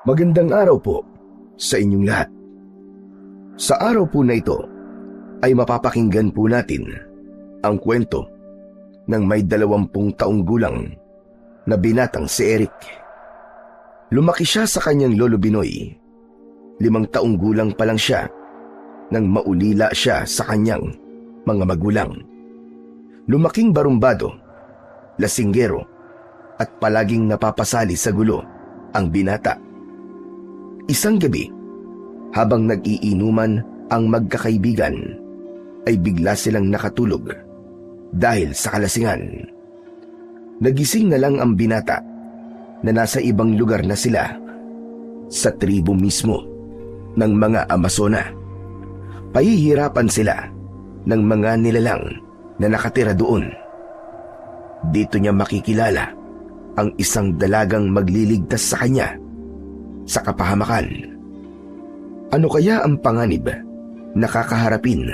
Magandang araw po sa inyong lahat. Sa araw po na ito ay mapapakinggan po natin ang kwento ng may 20 taong gulang na binatang si Eric. Lumaki siya sa kanyang lolo Binoy. 5 taong gulang pa lang siya nang maulila siya sa kanyang mga magulang. Lumaking barumbado, lasinggero at palaging napapasali sa gulo ang binata. Isang gabi, habang nag-iinuman ang magkakaibigan, ay bigla silang nakatulog dahil sa kalasingan. Nagising na lang ang binata na nasa ibang lugar na sila, sa tribo mismo ng mga Amazona. Pahihirapan sila ng mga nilalang na nakatira doon. Dito niya makikilala ang isang dalagang magliligtas sa kanya sa kapahamakan. Ano kaya ang panganib na kakaharapin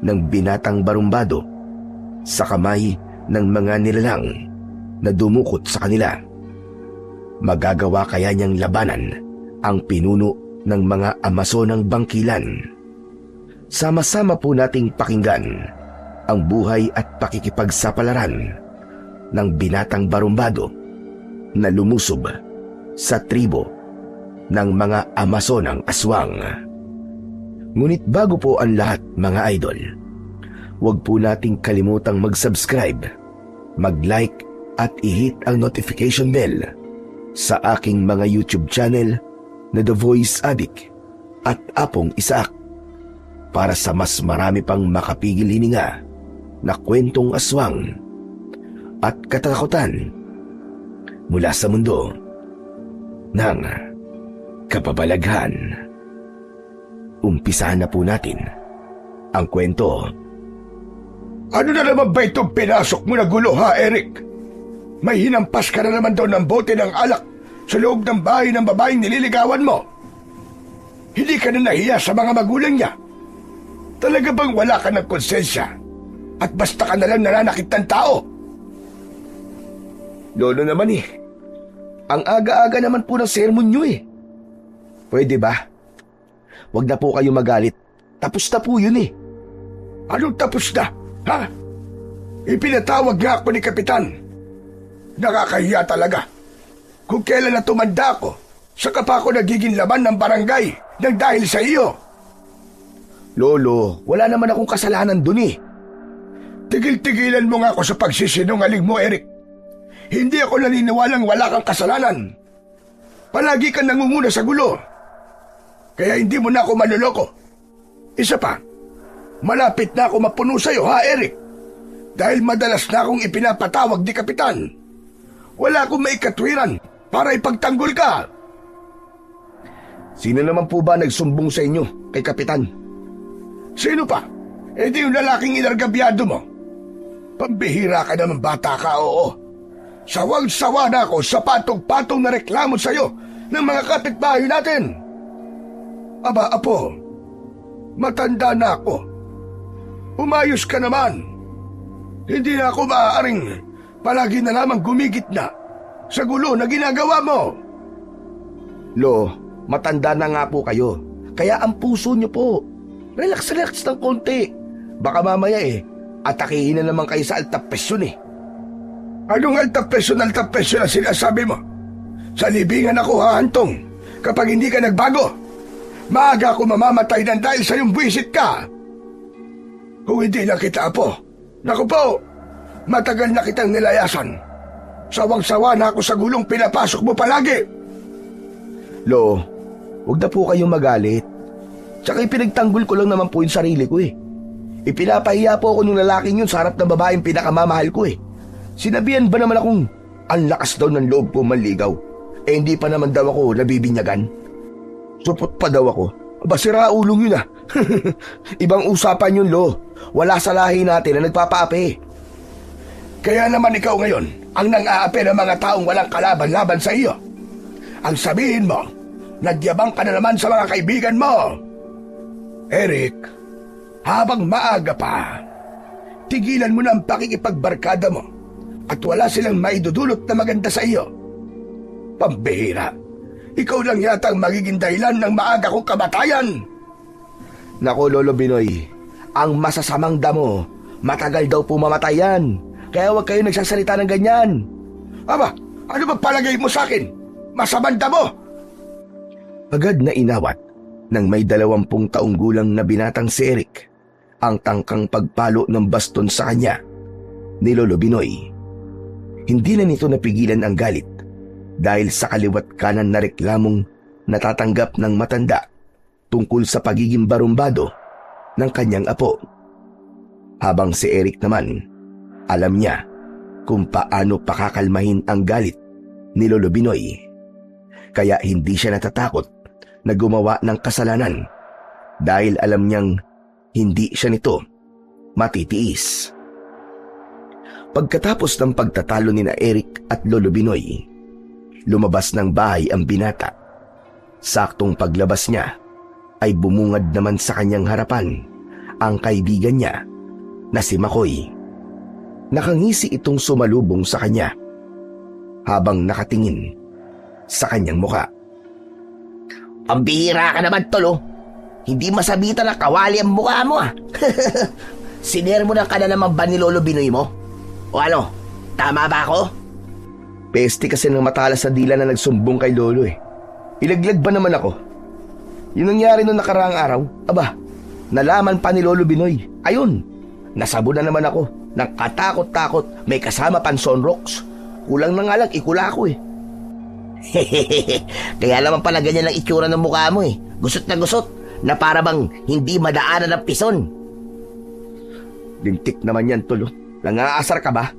ng binatang barumbado sa kamay ng mga nilalang na dumukot sa kanila? Magagawa kaya niyang labanan ang pinuno ng mga Amazonang bangkilan? Sama-sama po nating pakinggan ang buhay at pakikipagsapalaran ng binatang barumbado na lumusob sa tribo ng mga Amazonang aswang. Ngunit bago po ang lahat, mga idol, huwag po nating kalimutang mag-subscribe, mag-like at i-hit ang notification bell sa aking mga YouTube channel na The Voice Addict at Apong Isaak para sa mas marami pang makapigil hininga na kwentong aswang at katatakutan mula sa mundo ng kababalaghan. Umpisahan na po natin ang kwento. Ano na naman ba itong pinasok mo na gulo, ha, Eric? May hinampas ka na naman daw ng bote ng alak sa loob ng bahay ng babaeng nililigawan mo. Hindi ka na nahiya sa mga magulang niya. Talaga bang wala ka ng konsensya at basta ka na lang nananakit ng tao? Lolo naman ang aga-aga naman po ng sermon nyo Pwede ba? Huwag na po kayo magalit. Tapos na po yun Anong tapos na, ha? Ipinatawag nga ako ni Kapitan. Nakakahiya talaga. Kung kailan na tumanda ako, saka pa ako nagiging laman ng barangay nang dahil sa iyo. Lolo, wala naman akong kasalanan dun Tigil-tigilan mo nga ako sa pagsisinungaling mo, Eric. Hindi ako naniniwalang wala kang kasalanan. Palagi kang nangunguna sa gulo. Kaya hindi mo na ako manloloko. Isa pa, malapit na ako mapuno sa'yo, ha, Eric? Dahil madalas na akong ipinapatawag ni Kapitan. Wala akong maikatwiran para ipagtanggol ka. Sino naman po ba nagsumbong sa inyo kay Kapitan? Sino pa? Di yung lalaking inargabyado mo. Pambihira ka naman, bata ka, oo. Sawang-sawa na ako sa patong-patong na reklamo sa'yo ng mga kapitbahay natin. Aba, apo, matanda na ako. Umayos ka naman. Hindi na ako maaaring palagi na lamang gumigit na sa gulo na ginagawa mo. Lo, matanda na nga po kayo. Kaya ang puso nyo po, relax ng konti. Baka mamaya atakihin na naman kayo sa altapesyon Anong altapesyon na sinasabi mo? Sa libingan ako hahantong kapag hindi ka nagbago. Maaga ako mamamatay ng dahil sa iyong buwisit ka. Kung hindi na kita, apo, naku po, matagal na kitang nilayasan. Sawang-sawa na ako sa gulong pinapasok mo palagi. Lo, huwag na po kayong magalit. Tsaka ipinagtanggol ko lang naman po yung sarili ko Ipinapahiya po ako ng lalaking yun sa harap ng babaeng pinakamamahal ko Sinabihan ba naman akong ang lakas daw ng loob ko manligaw? Hindi pa naman daw ako nabibinyagan. Supot pa daw ako. Aba, sira ulong yun Ibang usapan yun, Lo. Wala sa lahi natin na nagpapaapi. Kaya naman ikaw ngayon ang nang-aapi ng mga taong walang kalaban-laban sa iyo. Ang sabihin mo, nagyabang ka na naman sa mga kaibigan mo. Eric, habang maaga pa, tigilan mo na ang pakikipagbarkada mo at wala silang maidudulot na maganda sa iyo. Pambihira, Ikaw lang yata ang magiging dahilan ng maaga kong kamatayan. Nako, Lolo Binoy, ang masasamang damo, matagal daw pumamatay yan. Kaya huwag kayo nagsasalita ng ganyan. Aba, ano ba palagay mo sa akin? Masamanda mo! Agad na inawat ng may 20 taong gulang na binatang si Eric ang tangkang pagpalo ng baston sa kanya ni Lolo Binoy. Hindi na nito napigilan ang galit dahil sa kaliwat kanan na reklamong natatanggap ng matanda tungkol sa pagiging barumbado ng kanyang apo. Habang si Eric naman, alam niya kung paano pakakalmahin ang galit ni Lolo Binoy. Kaya hindi siya natatakot na gumawa ng kasalanan dahil alam niyang hindi siya nito matitiis. Pagkatapos ng pagtatalo ni na Eric at Lolo Binoy, lumabas ng bahay ang binata. Saktong paglabas niya ay bumungad naman sa kanyang harapan ang kaibigan niya na si Makoy. Nakangisi itong sumalubong sa kanya habang nakatingin sa kanyang muka. Pambihira ka naman, Tol, oh. Hindi masabitan na kawali ang mukha mo, ah. Sinermonan ka na naman ba ni Lolo Binoy mo? O ano, tama ba ako? Peste kasi ng matalas na dila na nagsumbong kay Lolo eh. Ilaglag ba naman ako? Yung nangyari noong nakaraang araw, aba, nalaman pa ni Lolo Binoy. Ayun, nasabo na naman ako ng katakot-takot may kasama pang sunrocks. Kulang na nga lang, ikula ako eh. Kaya naman pala ganyan ang itsura ng mukha mo eh. Gusot na para bang hindi madaanan ng pison. Lintik naman yan, Tol. Nangaasar ka ba?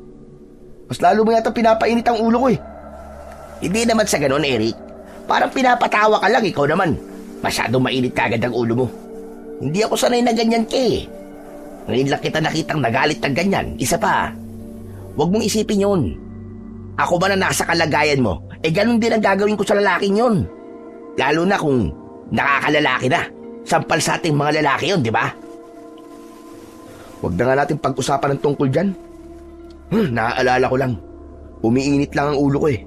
Mas lalo mo yata pinapainit ang ulo ko eh. Hindi naman sa ganon, Eric. Parang pinapatawa ka lang, ikaw naman. Masyadong mainit kagad ang ulo mo. Hindi ako sanay na ganyan ka eh. Ngayon lang kita nakitang nagalit ng ganyan. Isa pa, huwag mong isipin yun. Ako ba na nasa kalagayan mo, ganun din ang gagawin ko sa lalaking yun. Lalo na kung nakakalalaki na. Sampal sa ating mga lalaki yun, di ba? Huwag na nga natin pag-usapan ng tungkol dyan. Naaalala ko lang. Umiinit lang ang ulo ko eh.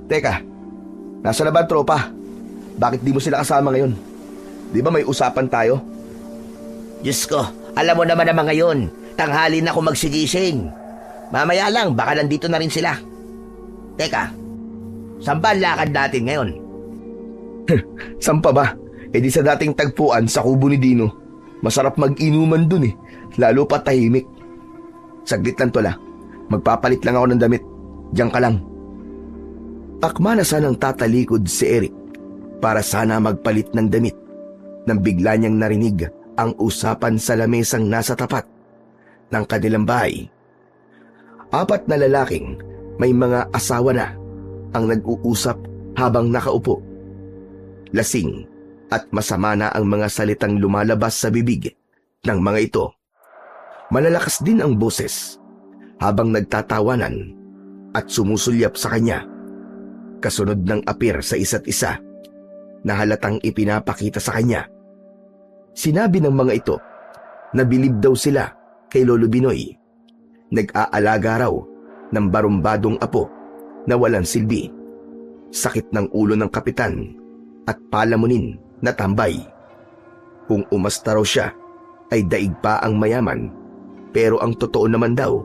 Teka, nasa na ba ang tropa? Bakit di mo sila kasama ngayon? Di ba may usapan tayo? Diyos ko, alam mo naman ngayon, tanghali na ako magsigising. Mamaya lang, baka nandito na rin sila. Teka, saan ba ang lakad natin ngayon? Saan pa ba? Di sa dating tagpuan sa kubo ni Dino. Masarap mag-inuman dun eh. Lalo pa tahimik. Saglit lang, Tol, ah. Magpapalit lang ako ng damit. Diyan ka lang. Akma na sanang tatalikod si Eric para sana magpalit ng damit nang bigla niyang narinig ang usapan sa lamesang nasa tapat ng kanilang bahay. 4 na lalaking may mga asawa na ang nag-uusap habang nakaupo. Lasing at masama na ang mga salitang lumalabas sa bibig ng mga ito. Malalakas din ang boses habang nagtatawanan at sumusulyap sa kanya, kasunod ng apir sa isa't isa na halatang ipinapakita sa kanya. Sinabi ng mga ito na bilib daw sila kay Lolo Binoy. Nag-aalaga raw ng barumbadong apo na walang silbi, sakit ng ulo ng kapitan at palamunin na tambay. Kung umasta raw siya ay daig pa ang mayaman, pero ang totoo naman daw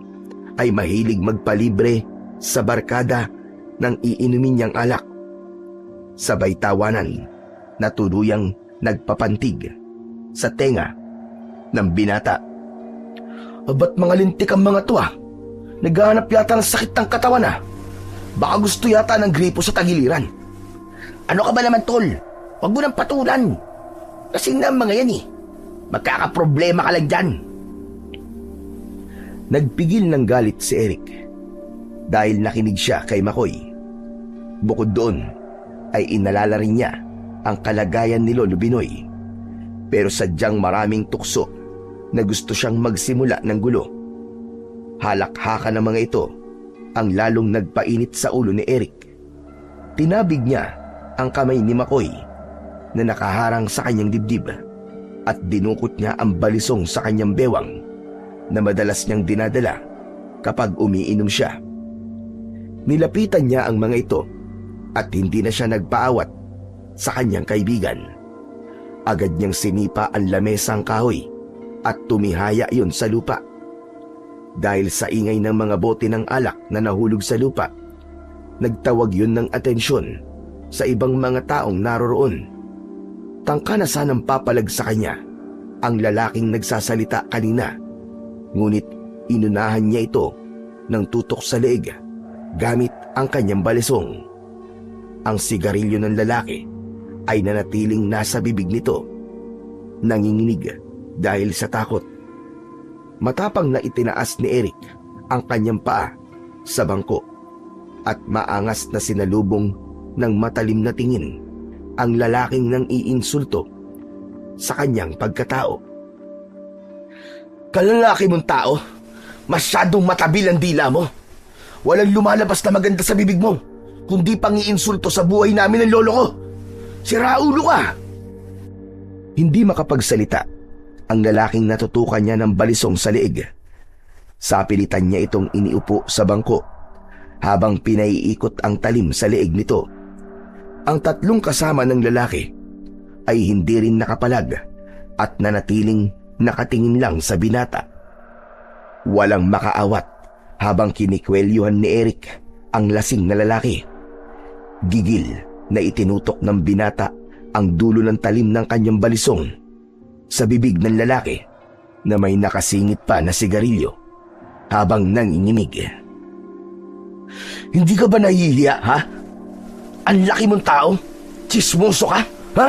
ay mahilig magpalibre sa barkada ng iinumin niyang alak. Sabay tawanan na tuluyang nagpapantig sa tenga ng binata. Ba't mga lintik ang mga to ah? Naghahanap yata ng sakit ng katawan ah. Baka gusto yata ng gripo sa tagiliran. Ano ka ba naman, Tol? Huwag mo nang patulan. Kasing na mga yan eh. Magkakaproblema ka lang dyan. Nagpigil ng galit si Eric dahil nakinig siya kay Makoy. Bukod doon ay inalala rin niya ang kalagayan ni Lolo Binoy. Pero sadyang maraming tukso na gusto siyang magsimula ng gulo. Halakhakan ng mga ito ang lalong nagpainit sa ulo ni Eric. Tinabig niya ang kamay ni Makoy na nakaharang sa kanyang dibdib at dinukot niya ang balisong sa kanyang bewang na madalas niyang dinadala kapag umiinom siya. Nilapitan niya ang mga ito at hindi na siya nagpaawat sa kanyang kaibigan. Agad niyang sinipa ang lamesang kahoy at tumihaya yun sa lupa. Dahil sa ingay ng mga bote ng alak na nahulog sa lupa, nagtawag yun ng atensyon sa ibang mga taong naroroon. Tangka na sanang papalag sa kanya ang lalaking nagsasalita kanina, ngunit inunahan niya ito ng tutok sa leeg gamit ang kanyang balisong. Ang sigarilyo ng lalaki ay nanatiling nasa bibig nito, nanginginig dahil sa takot. Matapang na itinaas ni Eric ang kanyang paa sa bangko at maangas na sinalubong ng matalim na tingin ang lalaking nang iinsulto sa kanyang pagkatao. Kalalaki mong tao, masyadong matabil ang dila mo. Walang lumalabas na maganda sa bibig mo, kundi pang-iinsulto sa buhay namin ng lolo ko. Siraulo ka! Hindi makapagsalita ang lalaking natutukan niya ng balisong sa leeg. Sapilitan niya itong iniupo sa bangko habang pinaiikot ang talim sa leeg nito. Ang tatlong kasama ng lalaki ay hindi rin nakapalag at nanatiling nakatingin lang sa binata. Walang makaawat habang kinikwelyuhan ni Eric ang lasing na lalaki. Gigil na itinutok ng binata ang dulo ng talim ng kanyang balisong sa bibig ng lalaki na may nakasingit pa na sigarilyo habang nanginginig. Hindi ka ba nahihiya, ha? Ang laki mong tao? Chismoso ka, ha?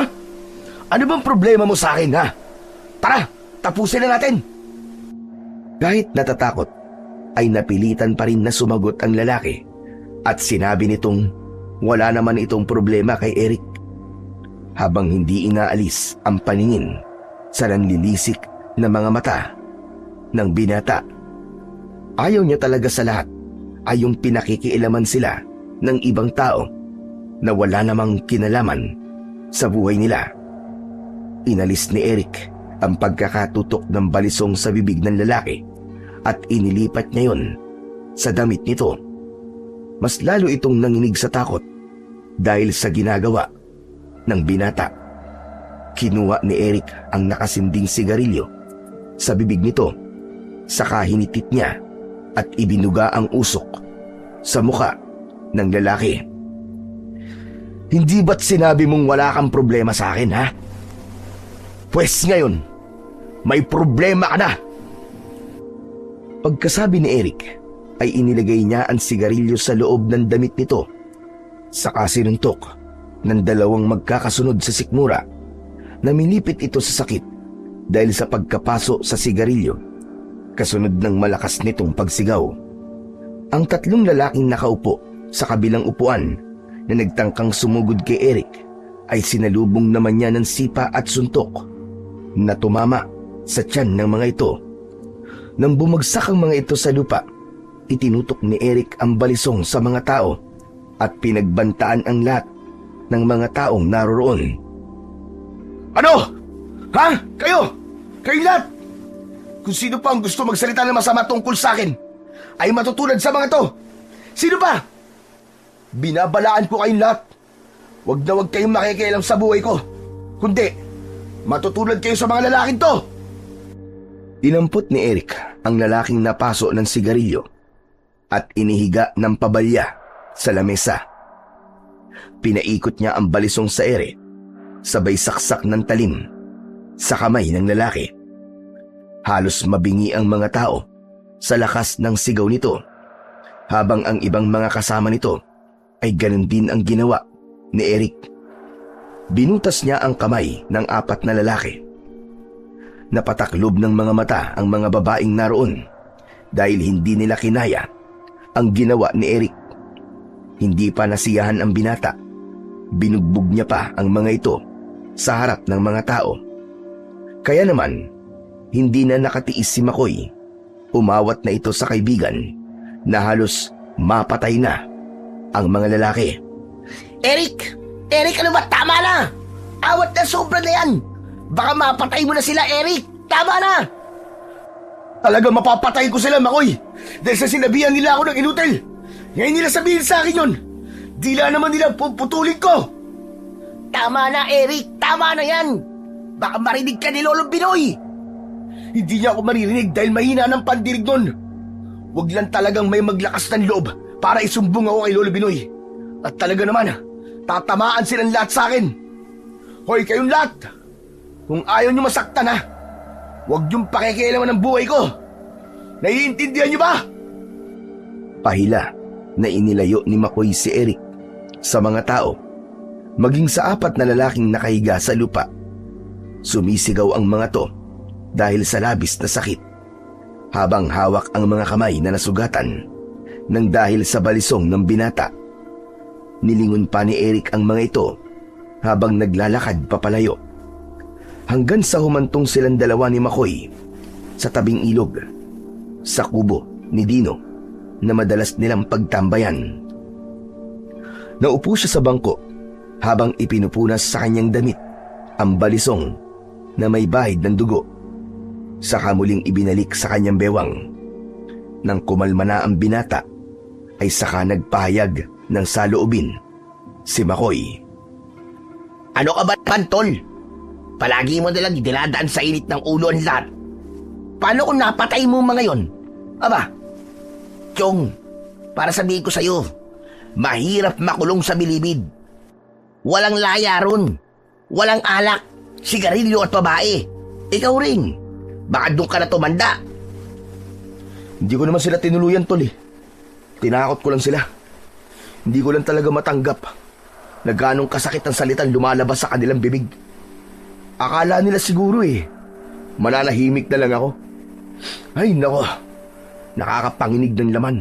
Ano bang problema mo sa akin, ha? Tara, tapusin na natin! Kahit natatakot, ay napilitan pa rin na sumagot ang lalaki at sinabi nitong wala naman itong problema kay Eric. Habang hindi inaalis ang paningin sa nanlilisik na mga mata ng binata. Ayaw niya talaga sa lahat ay yung pinakikialaman sila ng ibang tao na wala namang kinalaman sa buhay nila. Inalis ni Eric ang pagkakatutok ng balisong sa bibig ng lalaki at inilipat niya yon sa damit nito. Mas lalo itong nanginig sa takot dahil sa ginagawa ng binata. Kinuha ni Eric ang nakasinding sigarilyo sa bibig nito, saka hinitit niya at ibinuga ang usok sa muka ng lalaki. Hindi ba't sinabi mong wala kang problema sa akin, ha? Pwes ngayon, may problema ka na! Pagkasabi ni Eric, ay inilagay niya ang sigarilyo sa loob ng damit nito, saka sinuntok ng dalawang magkakasunod sa sikmura. Namilipit ito sa sakit dahil sa pagkapaso sa sigarilyo, kasunod ng malakas nitong pagsigaw. Ang tatlong lalaking nakaupo sa kabilang upuan na nagtangkang sumugod kay Eric ay sinalubong naman niya ng sipa at suntok na tumama sa tiyan ng mga ito. Nang bumagsak ang mga ito sa lupa, itinutok ni Eric ang balisong sa mga tao at pinagbantaan ang lahat ng mga taong naroroon. Ano? Ha? Kayo? Kayo lahat? Kung sino pa ang gusto magsalita ng masama tungkol sa akin, ay matutulad sa mga to. Sino pa? Binabalaan ko kayong lahat. Huwag na huwag kayong makikialam sa buhay ko. Kundi, matutulad kayo sa mga lalaking to. Dinampot ni Eric ang lalaking napaso ng sigarilyo at inihiga ng pabalya sa lamesa. Pinaikot niya ang balisong sa ere, sabay saksak ng talim sa kamay ng lalaki. Halos mabingi ang mga tao sa lakas ng sigaw nito, habang ang ibang mga kasama nito ay ganun din ang ginawa ni Eric. Binutas niya ang kamay ng apat na lalaki. Napataklob ng mga mata ang mga babaeng naroon dahil hindi nila kinaya ang ginawa ni Eric. Hindi pa nasiyahan ang binata. Binugbog niya pa ang mga ito sa harap ng mga tao. Kaya naman, hindi na nakatiis si Makoy. Umawat na ito sa kaibigan na halos mapatay na ang mga lalaki. Eric! Eric, ano ba? Tama na! Awat na sobra na yan! Baka mapatay mo na sila, Eric! Tama na! Talagang mapapatay ko sila, Makoy. Dahil sa sinabihan nila ako ng inutil. Ngayon nila sabihin sa akin yun. Dila naman nila puputulin ko! Tama na, Eric! Tama na yan! Baka marinig ka ni Lolo Binoy! Hindi niya ako maririnig dahil mahina ng pandinig nun. Huwag lang talagang may maglakas ng loob para isumbong ako kay Lolo Binoy. At talaga naman, tatamaan silang lahat sa akin. Hoy, kayong lahat! Kung ayaw niyo masaktan ha, huwag niyong pakikialaman ng buhay ko. Naiintindihan niyo ba? Pahila na inilayo ni Makoy si Eric sa mga tao, maging sa 4 na lalaking nakahiga sa lupa. Sumisigaw ang mga to dahil sa labis na sakit, habang hawak ang mga kamay na nasugatan nang dahil sa balisong ng binata. Nilingon pa ni Eric ang mga ito habang naglalakad papalayo, hanggang sa humantong silang dalawa ni Makoy sa tabing ilog, sa kubo ni Dino na madalas nilang pagtambayan. Naupo siya sa bangko habang ipinupunas sa kanyang damit ang balisong na may bahid ng dugo. Saka muling ibinalik sa kanyang bewang. Nang kumalma na ang binata, ay saka nagpahayag ng saloobin si Makoy. Ano ka ba, Pantol? Palagi mo nalang dinadaan sa init ng ulo ang lahat. Paano kung napatay mo mga yon? Aba, Chong, para sabihin ko sa'yo, mahirap makulong sa bilibid. Walang laya ron. Walang alak, sigarilyo at babae. Ikaw rin. Baka doon ka na tumanda. Hindi ko naman sila tinuluyan, Tol eh. Tinakot ko lang sila. Hindi ko lang talaga matanggap na ganong kasakit ang salitang lumalabas sa kanilang bibig. Akala nila siguro mananahimik na lang ako. Ay nako, nakakapanginig ng laman.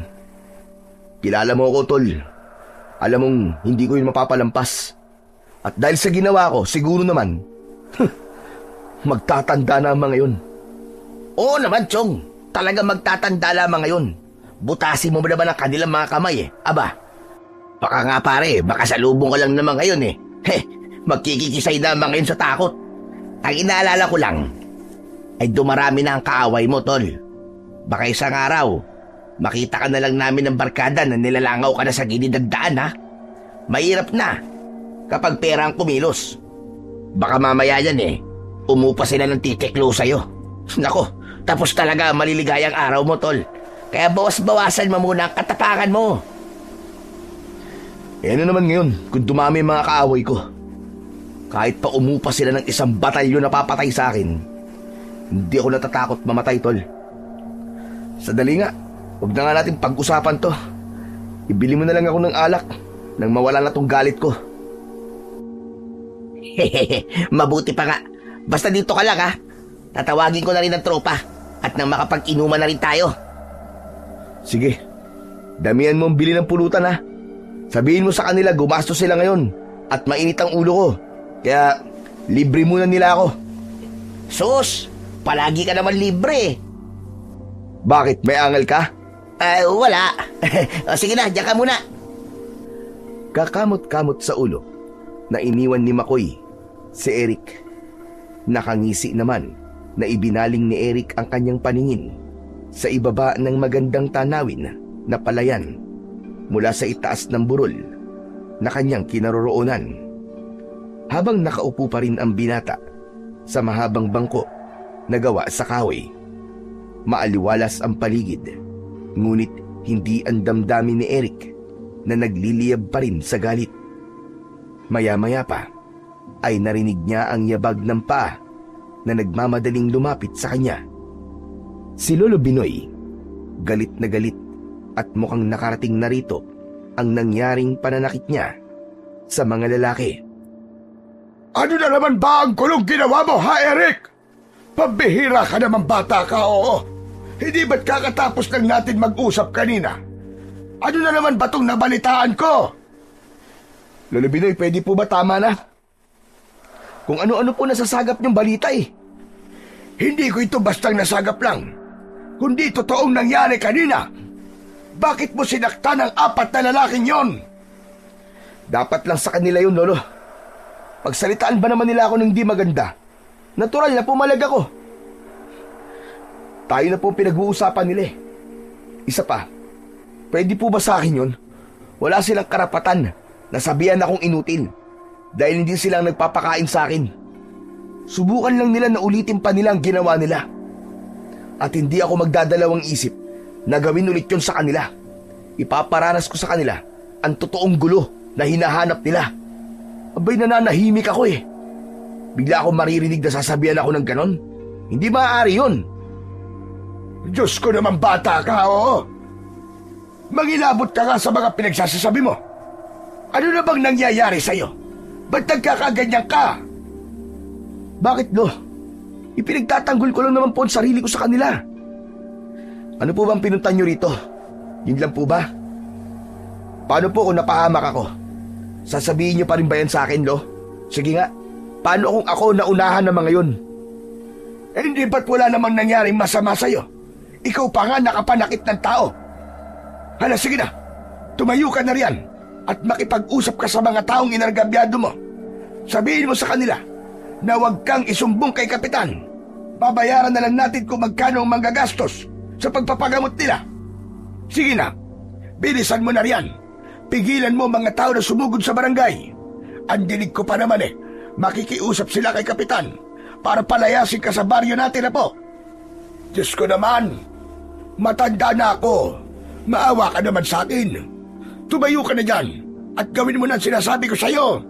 Kilala mo ako, Tol. Alam mong hindi ko yun mapapalampas. At dahil sa ginawa ko, siguro naman, magtatanda na ang mga yun. Oo naman, Chong. Talaga magtatanda lamang ngayon. Butasin mo ba naman ang kanilang mga kamay Aba, baka nga pare, baka salubong ka lang naman ngayon magkikikisay naman ngayon sa takot. Ang inaalala ko lang, ay dumarami na ang kaaway mo, Tol. Baka isang araw, makita ka na lang namin ng barkada na nilalangaw ka na sa gilid ng daan, ha? Mahirap na kapag pera ang kumilos. Baka mamaya yan umupa sila ng titiklo sa'yo. Nako, tapos talaga maliligayang araw mo, Tol. Kaya bawas-bawasan mo muna ang katapangan mo. Ano naman ngayon kung dumami mga kaaway ko? Kahit pa umupa sila ng isang batalyon na papatay sa akin, hindi ako natatakot mamatay, Tol. Sadali nga, huwag na nga natin pag-usapan to. Ibili mo na lang ako ng alak nang mawala na tong galit ko. Mabuti pa nga. Basta dito ka lang, ha? Tatawagin ko na rin ang tropa at nang makapag-inuman na rin tayo. Sige, damihan mo ang bili ng pulutan, ha? Sabihin mo sa kanila gumastos sila ngayon at mainit ang ulo ko. Kaya libre muna nila ako. Sus, palagi ka naman libre. Bakit? May angal ka? Wala. Sige na, diyan ka muna. Kakamot-kamot sa ulo na iniwan ni Makoy si Eric. Nakangisi naman na ibinaling ni Eric ang kanyang paningin sa ibaba ng magandang tanawin na palayan mula sa itaas ng burol na kanyang kinaroroonan. Habang nakaupo pa rin ang binata sa mahabang bangko na gawa sa kahoy. Maaliwalas ang paligid, ngunit hindi ang damdamin ni Eric na nagliliyab pa rin sa galit. Maya-maya pa ay narinig niya ang yabag ng paa na nagmamadaling lumapit sa kanya. Si Lolo Binoy, galit na galit at mukhang nakarating na rito ang nangyaring pananakit niya sa mga lalaki. Ano na naman ba ang kulong ginawa mo, ha, Eric? Pambihira ka naman, bata ka, oo. Hindi ba't kakatapos lang natin mag-usap kanina? Ano na naman ba itong nabalitaan ko? Lolo Binoy, pwede po ba tama na? Kung ano-ano po nasasagap niyong balita Hindi ko ito bastang nasagap lang, kundi totoong nangyari kanina. Bakit mo sinaktan ang 4 na lalaking yon? Dapat lang sa kanila yun, Lolo. Pagsalitaan ba naman nila ako ng di maganda? Natural na pumalag ako. Tayo na po pinag-uusapan nila Isa pa, pwede po ba sa akin yun? Wala silang karapatan Nasabihan akong inutil dahil hindi silang nagpapakain sa akin. Subukan lang nila na ulitin pa nila ang ginawa nila. At hindi ako magdadalawang isip na gawin ulit yun sa kanila. Ipaparanas ko sa kanila ang totoong gulo na hinahanap nila. Abay, nananahimik ako eh. Bigla ako maririnig na sasabihan ako ng ganon. Hindi maaari yun. Diyos ko naman, bata ka, oo. Mangilabot ka nga sa mga pinagsasasabi mo. Ano na bang nangyayari sa'yo? Ba't nagkakaganyan ka? Bakit, Lo? Ipinagtatanggol ko lang naman po ang sarili ko sa kanila. Ano po bang pinuntan nyo rito? Yun lang po ba? Paano po kung napahamak ako? Sasabihin nyo pa rin ba yan sa akin, Lo? Sige nga, paano kung ako naunahan ng mga yun? Eh, hindi ba't wala namang nangyaring masama sa'yo? Ikaw pa nga nakapanakit ng tao. Hala, sige na. Tumayo ka na riyan at makipag-usap ka sa mga taong inargabyado mo. Sabihin mo sa kanila na huwag kang isumbong kay Kapitan. Babayaran na lang natin kung magkano ang manggagastos sa pagpapagamot nila. Sige na, bilisan mo na riyan. Pigilan mo mga tao na sumugod sa barangay. Ang dinig ko pa naman makikiusap sila kay Kapitan para palayasin ka sa baryo natin na po. Diyos ko naman, matanda na ako. Maawa ka naman sa akin. Tumayo ka na dyan at gawin mo na ang sinasabi ko sa'yo.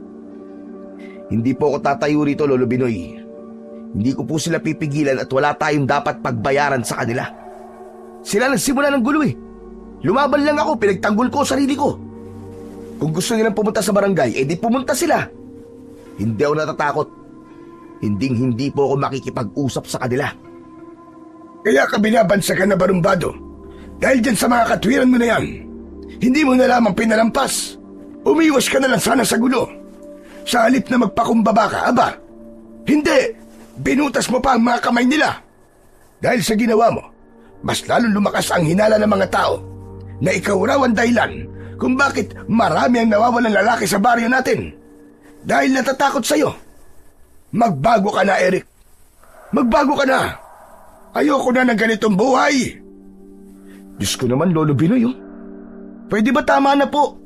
Hindi po ako tatayo rito, Lolo Binoy. Hindi ko po sila pipigilan at wala tayong dapat pagbayaran sa kanila. Sila nagsimula ng gulo eh. Lumaban lang ako, pinagtanggol ko ang sarili ko. Kung gusto nilang pumunta sa barangay, edi pumunta sila. Hindi ako natatakot. Hindi po ako makikipag-usap sa kanila. Kaya ka binabansagan na barumbado. Dahil dyan sa mga katwiran mo na yan, hindi mo na lamang pinalampas. Umiwas ka na lang sana sa gulo. Sa halip na magpakumbaba ka, aba, hindi, binutas mo pa ang mga kamay nila. Dahil sa ginawa mo, mas lalong lumakas ang hinala ng mga tao na ikaw raw ang dahilan kung bakit marami ang nawawalang lalaki sa baryo natin. Dahil natatakot sa'yo. Magbago ka na, Eric. Magbago ka na. Ayoko na ng ganitong buhay. Diyos ko naman, Lolo Binoy, oh. Pwede ba tama na po?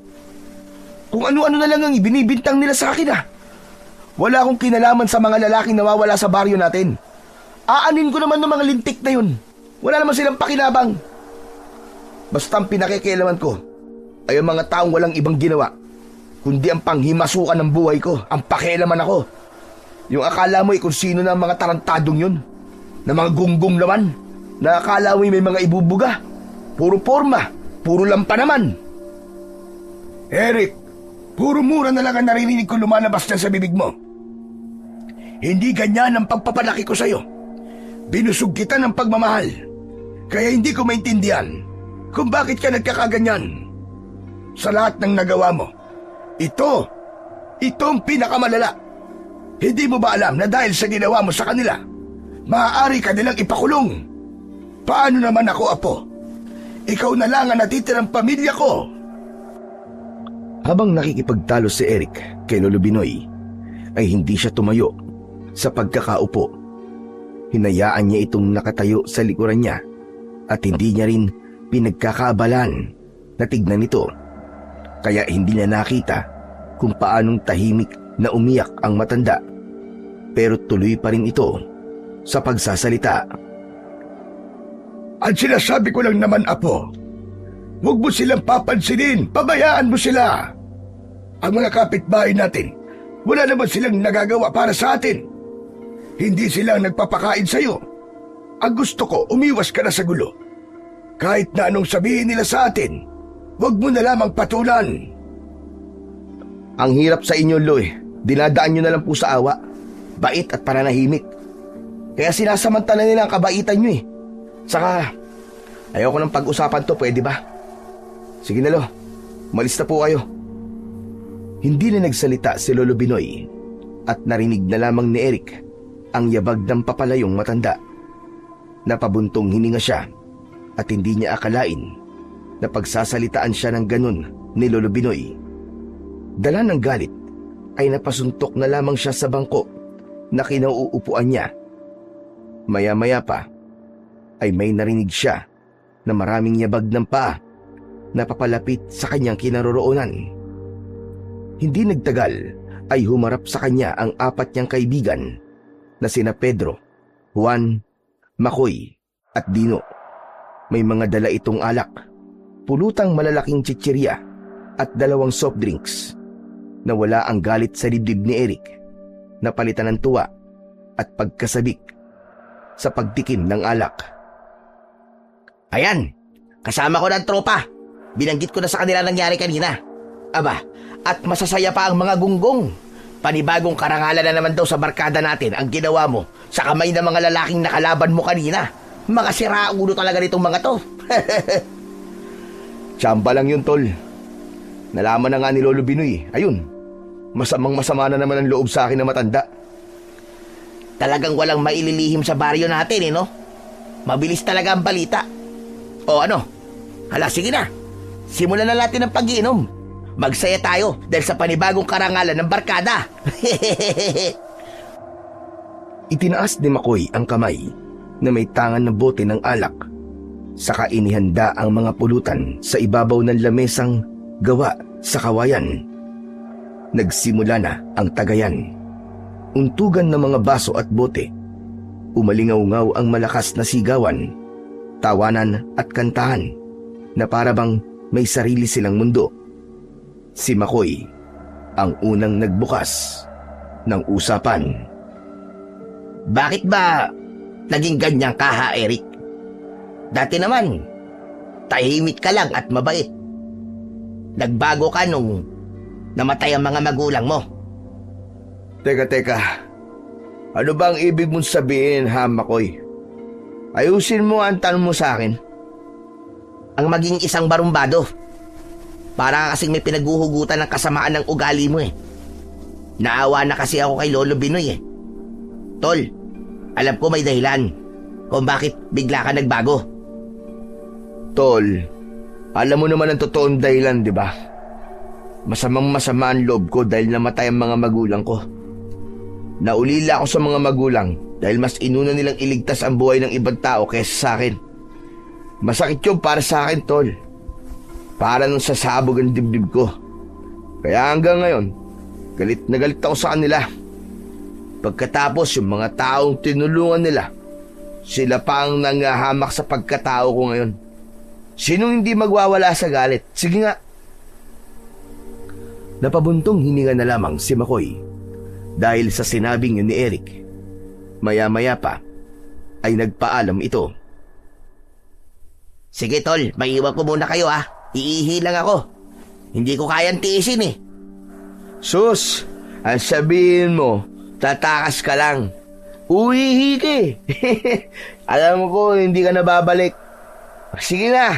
Kung ano-ano na lang ang ibinibintang nila sa akin, ah. Wala akong kinalaman sa mga lalaking nawawala sa baryo natin. Aanin ko naman ng mga lintik na yun. Wala naman silang pakinabang. Basta ang pinakikialaman ko ay ang mga taong walang ibang ginawa, kundi ang panghimasukan ng buhay ko. Ang pakialaman ako. Yung akala mo kung sino na ang mga tarantadong yun, na mga gunggong naman, na akala mo may mga ibubuga. Puro forma, puro lampa naman. Eric, puro mura na lang ang naririnig ko lumalabas na sa bibig mo. Hindi ganyan ang pagpapalaki ko sa'yo. Binusog kita ng pagmamahal. Kaya hindi ko maintindihan kung bakit ka nagkakaganyan. Sa lahat ng nagawa mo, ito ang pinakamalala. Hindi mo ba alam na dahil sa ginawa mo sa kanila, maaari ka nilang ipakulong? Paano naman ako, Apo? Ikaw na lang ang natitirang pamilya ko. Habang nakikipagtalo si Eric kay Lolo Binoy, ay hindi siya tumayo sa pagkakaupo. Hinayaan niya itong nakatayo sa likuran niya at hindi niya rin pinagkakaabalan na tignan ito. Kaya hindi niya nakita kung paanong tahimik na umiyak ang matanda. Pero tuloy pa rin ito sa pagsasalita. Ang sinasabi ko lang naman, Apo, huwag mo silang papansinin, pabayaan mo sila. Ang mga kapitbahay natin, wala naman silang nagagawa para sa atin. Hindi silang nagpapakain sa'yo. Ang gusto ko, umiwas ka na sa gulo. Kahit na anong sabihin nila sa atin, huwag mo na lamang patulan. Ang hirap sa inyo, Lo eh. Dinadaan nyo na lang po sa awa, bait at pananahimik. Kaya sinasamantala nila ang kabaitan nyo eh. Saka, ayoko ng pag-usapan to, pwede ba? Sige na, Lo. Malis na po kayo. Hindi na nagsalita si Lolo Binoy at narinig na lamang ni Eric ang yabag ng papalayong matanda. Napabuntong hininga siya at hindi niya akalain na pagsasalitaan siya ng ganun ni Lolo Binoy. Dala ng galit ay napasuntok na lamang siya sa bangko na kinauupuan niya. Maya-maya pa ay may narinig siya na maraming yabag ng paa na papalapit sa kanyang kinaroroonan. Hindi nagtagal ay humarap sa kanya ang 4 niyang kaibigan na sina Pedro, Juan, Makoy at Dino. May mga dala itong alak, pulutang malalaking chichirya at 2 soft drinks. Nawala ang galit sa dibdib ni Eric, napalitan ng tuwa at pagkasabik sa pagtikim ng alak. Ayan, kasama ko ng tropa. Binanggit ko na sa kanila nangyari kanina. Aba, at masasaya pa ang mga gunggong. Panibagong karangalan na naman daw sa barkada natin ang ginawa mo sa kamay ng mga lalaking nakalaban mo kanina. Mga siraulo talaga nitong mga to. Tsamba lang yun, tol. Nalaman na nga ni Lolo Binoy. Ayun, masama na naman ang loob sa akin na matanda. Talagang walang maililihim sa baryo natin, no? Mabilis talaga ang balita. O ano? Hala, sige na. Simulan na natin ang pag-iinom. Magsaya tayo dahil sa panibagong karangalan ng barkada. Itinaas ni Makoy ang kamay na may tangan na bote ng alak. Saka inihanda ang mga pulutan sa ibabaw ng lamesang gawa sa kawayan. Nagsimula na ang tagayan. Untugan ng mga baso at bote. Umalingaw-ngaw ang malakas na sigawan, tawanan at kantahan na parabang may sarili silang mundo. Si Makoy ang unang nagbukas ng usapan. Bakit ba naging ganyan ka, ha, Eric? Dati naman, tahimik ka lang at mabait. Nagbago ka nung namatay ang mga magulang mo. Teka. Ano bang ibig mong sabihin, ha, Makoy? Ayusin mo ang tanong mo sa akin. Ang maging isang barumbado. Para kasing may pinaguhugutan ng kasamaan ng ugali mo eh. Naawa na kasi ako kay Lolo Binoy eh. Tol, alam ko may dahilan kung bakit bigla ka nagbago. Tol, alam mo naman ang totoong dahilan, di ba? Masama ang loob ko dahil namatay ang mga magulang ko. Naulila ako sa mga magulang dahil mas inuna nilang iligtas ang buhay ng ibang tao kaysa sa akin. Masakit yun para sa akin, tol. Para nung sasabog ang dibdib ko. Kaya hanggang ngayon, galit na galit ako sa kanila. Pagkatapos yung mga taong tinulungan nila, sila pa ang nangahamak sa pagkatao ko ngayon. Sinong hindi magwawala sa galit? Sige nga. Napabuntong hininga na lamang si Makoy dahil sa sinabing yun ni Eric. Maya-maya pa ay nagpaalam ito. Sige tol, maiiwan ko muna kayo ha. Iihi lang ako. Hindi ko kayang tiisin eh. Sus, ang sabihin mo, tatakas ka lang. Uwihi ka eh. Alam mo ko, hindi ka na babalik. Sige na,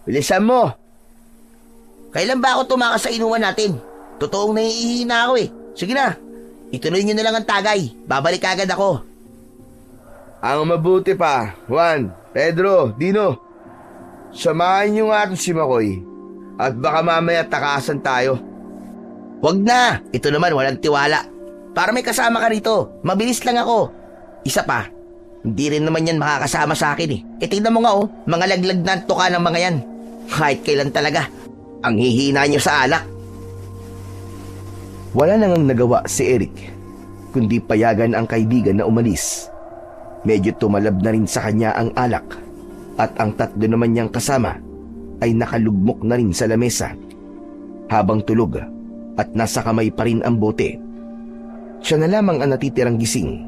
bilisan mo. Kailan ba ako tumakas sa inuman natin? Totoong naiihi na ako eh. Sige na, ituloy nyo na lang ang tagay. Babalik agad ako. Ang mabuti pa, Juan, Pedro, Dino, samahan nyo nga ito si Makoy at baka mamaya takasan tayo. Wag na, ito naman walang tiwala. Para may kasama ka rito, mabilis lang ako. Isa pa, hindi rin naman yan makakasama sa akin eh. E tingnan mo nga oh, mga laglag na tuka ng mga yan. Kahit kailan talaga, ang hihina nyo sa alak. Wala nang nagawa si Eric, kundi payagan ang kaibigan na umalis. Medyo tumalab na rin sa kanya ang alak at ang 3 naman niyang kasama ay nakalugmok na rin sa lamesa. Habang tulog at nasa kamay pa rin ang bote, siya na lamang ang natitirang gising.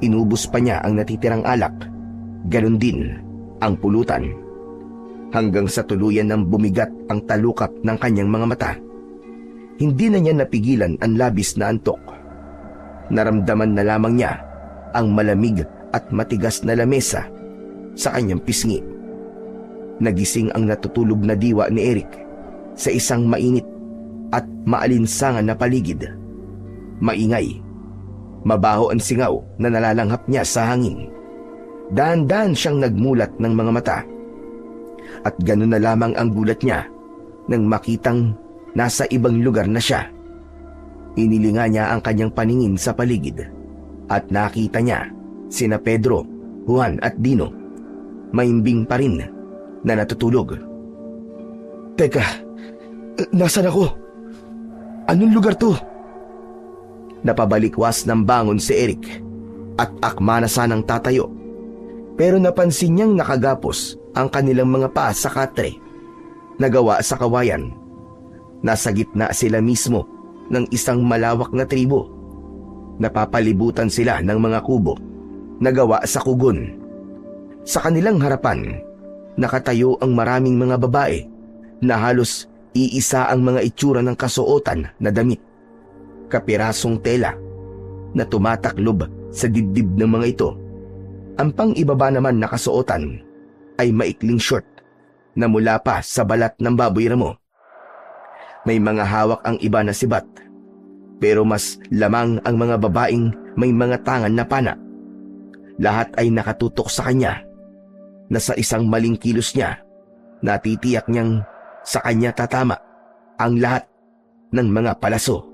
Inubos pa niya ang natitirang alak, ganon din ang pulutan. Hanggang sa tuluyan ng bumigat ang talukap ng kanyang mga mata. Hindi na niya napigilan ang labis na antok. Naramdaman na lamang niya ang malamig at matigas na lamesa sa kanyang pisngi. Nagising ang natutulog na diwa ni Eric sa isang mainit at maalinsangan na paligid. Maingay, mabaho ang singaw na nalalanghap niya sa hangin. Dahan-dahan siyang nagmulat ng mga mata. At gano'n na lamang ang gulat niya nang makitang nasa ibang lugar na siya. Inilinga niya ang kanyang paningin sa paligid at nakita niya sina Pedro, Juan at Dino. Maimbing pa rin na natutulog. Teka, nasan ako? Anong lugar to? Napabalikwas ng bangon si Eric at akma na sanang tatayo. Pero napansin niyang nakagapos ang kanilang mga paa sa katre na gawa sa kawayan. Nasa gitna sila mismo ng isang malawak na tribo. Napapalibutan sila ng mga kubo na gawa sa kugon. Sa kanilang harapan, nakatayo ang maraming mga babae na halos iisa ang mga itsura ng kasuotan na damit. Kapirasong tela na tumataklob sa dibdib ng mga ito. Ang pang-ibaba naman na kasuotan ay maikling short na mula pa sa balat ng baboy ramo. May mga hawak ang iba na sibat, pero mas lamang ang mga babaeng may mga tangan na pana. Lahat ay nakatutok sa kanya na sa isang maling kilos niya, natitiyak niyang sa kanya tatama ang lahat ng mga palaso.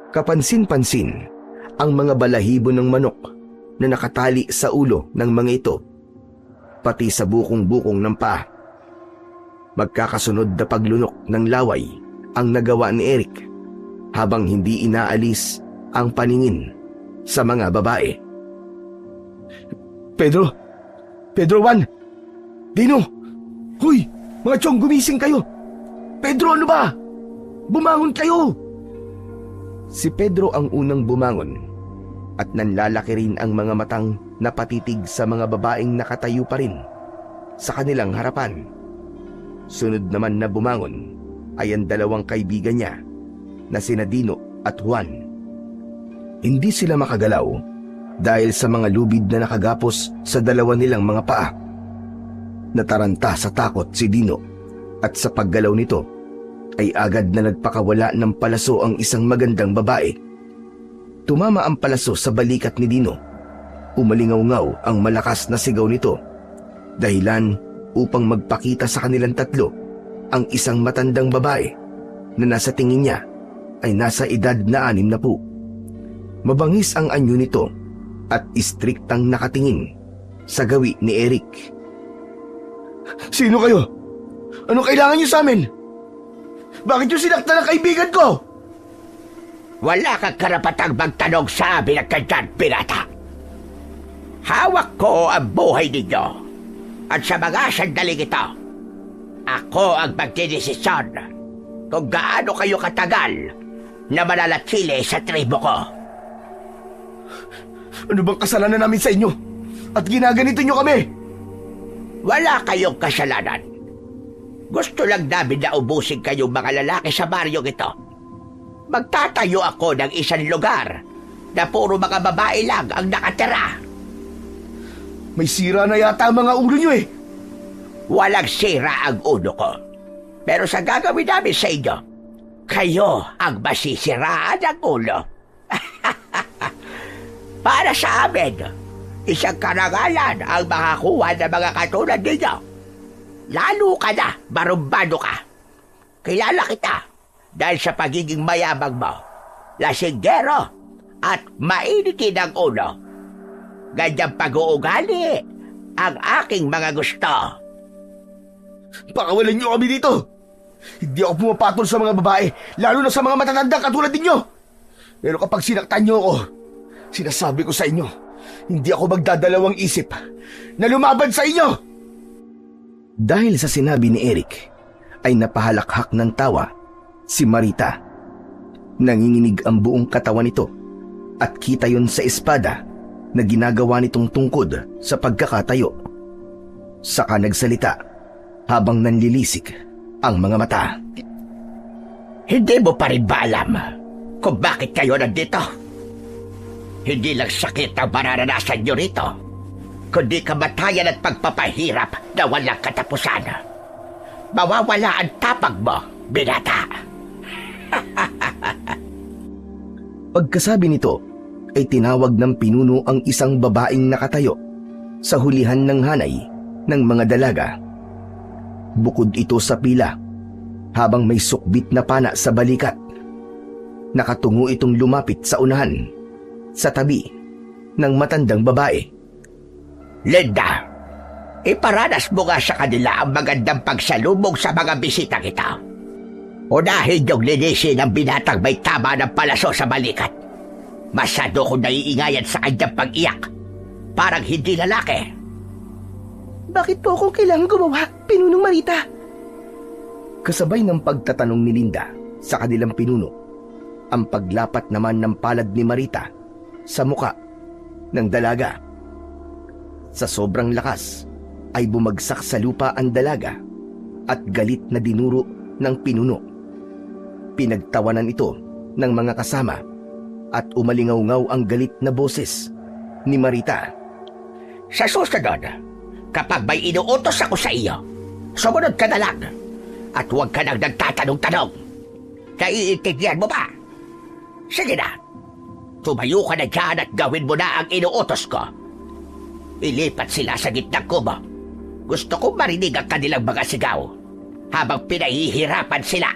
Kapansin-pansin ang mga balahibo ng manok na nakatali sa ulo ng mga ito, pati sa bukong-bukong ng paa. Magkakasunod na paglunok ng laway ang nagawa ni Eric habang hindi inaalis ang paningin sa mga babae. Pedro! Pedro Juan! Dino! Huy! Mga tiyong, gumising kayo! Pedro, ano ba? Bumangon kayo! Si Pedro ang unang bumangon at nanlalaki rin ang mga matang napatitig sa mga babaeng nakatayo pa rin sa kanilang harapan. Sunod naman na bumangon ay ang dalawang kaibigan niya na sina Dino at Juan. Hindi sila makagalaw dahil sa mga lubid na nakagapos sa dalawa nilang mga paa. Nataranta sa takot si Dino at sa paggalaw nito ay agad na nagpakawala ng palaso ang isang magandang babae. Tumama ang palaso sa balikat ni Dino. Umalingaw-ngaw ang malakas na sigaw nito, dahilan upang magpakita sa kanilang tatlo ang isang matandang babae na nasa tingin niya ay nasa edad na 60. Mabangis ang anyo nito at istriktang nakatingin sa gawi ni Eric. Sino kayo? Anong kailangan niyo sa amin? Bakit niyo sinaktan ang kaibigan ko? Wala kang karapatang magtanong sa amin at kanyan, pirata. Hawak ko ang buhay ninyo. At sa mga sandaling ito, ako ang magdidesisyon kung gaano kayo katagal na mananatili sa tribo ko. Ano bang kasalanan namin sa inyo? At ginaganito niyo kami? Wala kayong kasalanan. Gusto lang namin na ubusin kayong mga lalaki sa baryong ito. Magtatayo ako ng isang lugar na puro mga babae lang ang nakatira. May sira na yata ang mga ulo niyo eh. Walang sira ang ulo ko. Pero sa gagawin namin sa inyo, kayo ang masisiraan ng ulo. Para sa amin, isang karangalan ang makakuha ng mga katulad ninyo. Lalo ka na, barumbado ka. Kilala kita dahil sa pagiging mayabang mo, lasinggero at mainitin ang ulo. Ganyang pag-uugali ang aking mga gusto. Pakawalan niyo kami dito. Hindi ako pumapatol sa mga babae, lalo na sa mga matatanda katulad ninyo. Pero kapag sinaktan niyo ako, sinasabi ko sa inyo, hindi ako magdadalawang isip na lumaban sa inyo. Dahil sa sinabi ni Eric, ay napahalakhak ng tawa si Marita. Nanginginig ang buong katawan nito at kita yon sa espada na ginagawa nitong tungkod sa pagkakatayo. Saka nagsalita habang nanlilisik ang mga mata. Hindi mo pa rin ba alam kung bakit kayo nandito? Hindi lang sakit ang mararanasan nyo rito, kundi kamatayan at pagpapahirap na walang katapusan. Mawawala ang tapag mo, binata. Pagkasabi nito, ay tinawag ng pinuno ang isang babaeng nakatayo sa hulihan ng hanay ng mga dalaga. Bukod ito sa pila, habang may sukbit na pana sa balikat. Nakatungo itong lumapit sa unahan, sa tabi ng matandang babae. Linda, iparanas mo nga sa kanila ang magandang pagsalubong sa mga bisita kita. Unahin yung linisin ng binatang may tama ng palaso sa balikat. Masyado ko naiingayan sa kanyang pag-iyak. Parang hindi lalaki. Bakit po akong kailangan gumawa, Pinunong Marita? Kasabay ng pagtatanong ni Linda sa kanilang pinuno, ang paglapat naman ng palad ni Marita sa muka ng dalaga. Sa sobrang lakas ay bumagsak sa lupa ang dalaga at galit na dinuro ng pinuno. Pinagtawanan ito ng mga kasama at umalingaw-ngaw ang galit na boses ni Marita. Sa susunod, kapag may inuutos ako sa iyo, sumunod ka na lang at huwag ka nang nagtatanong-tanong. Naiintindihan mo ba? Sige na, tumayo ka na dyan at gawin mo na ang inuutos ko. Ilipat sila sa gitnang kubo. Gusto kong marinig ang kanilang mga sigaw habang pinahihirapan sila.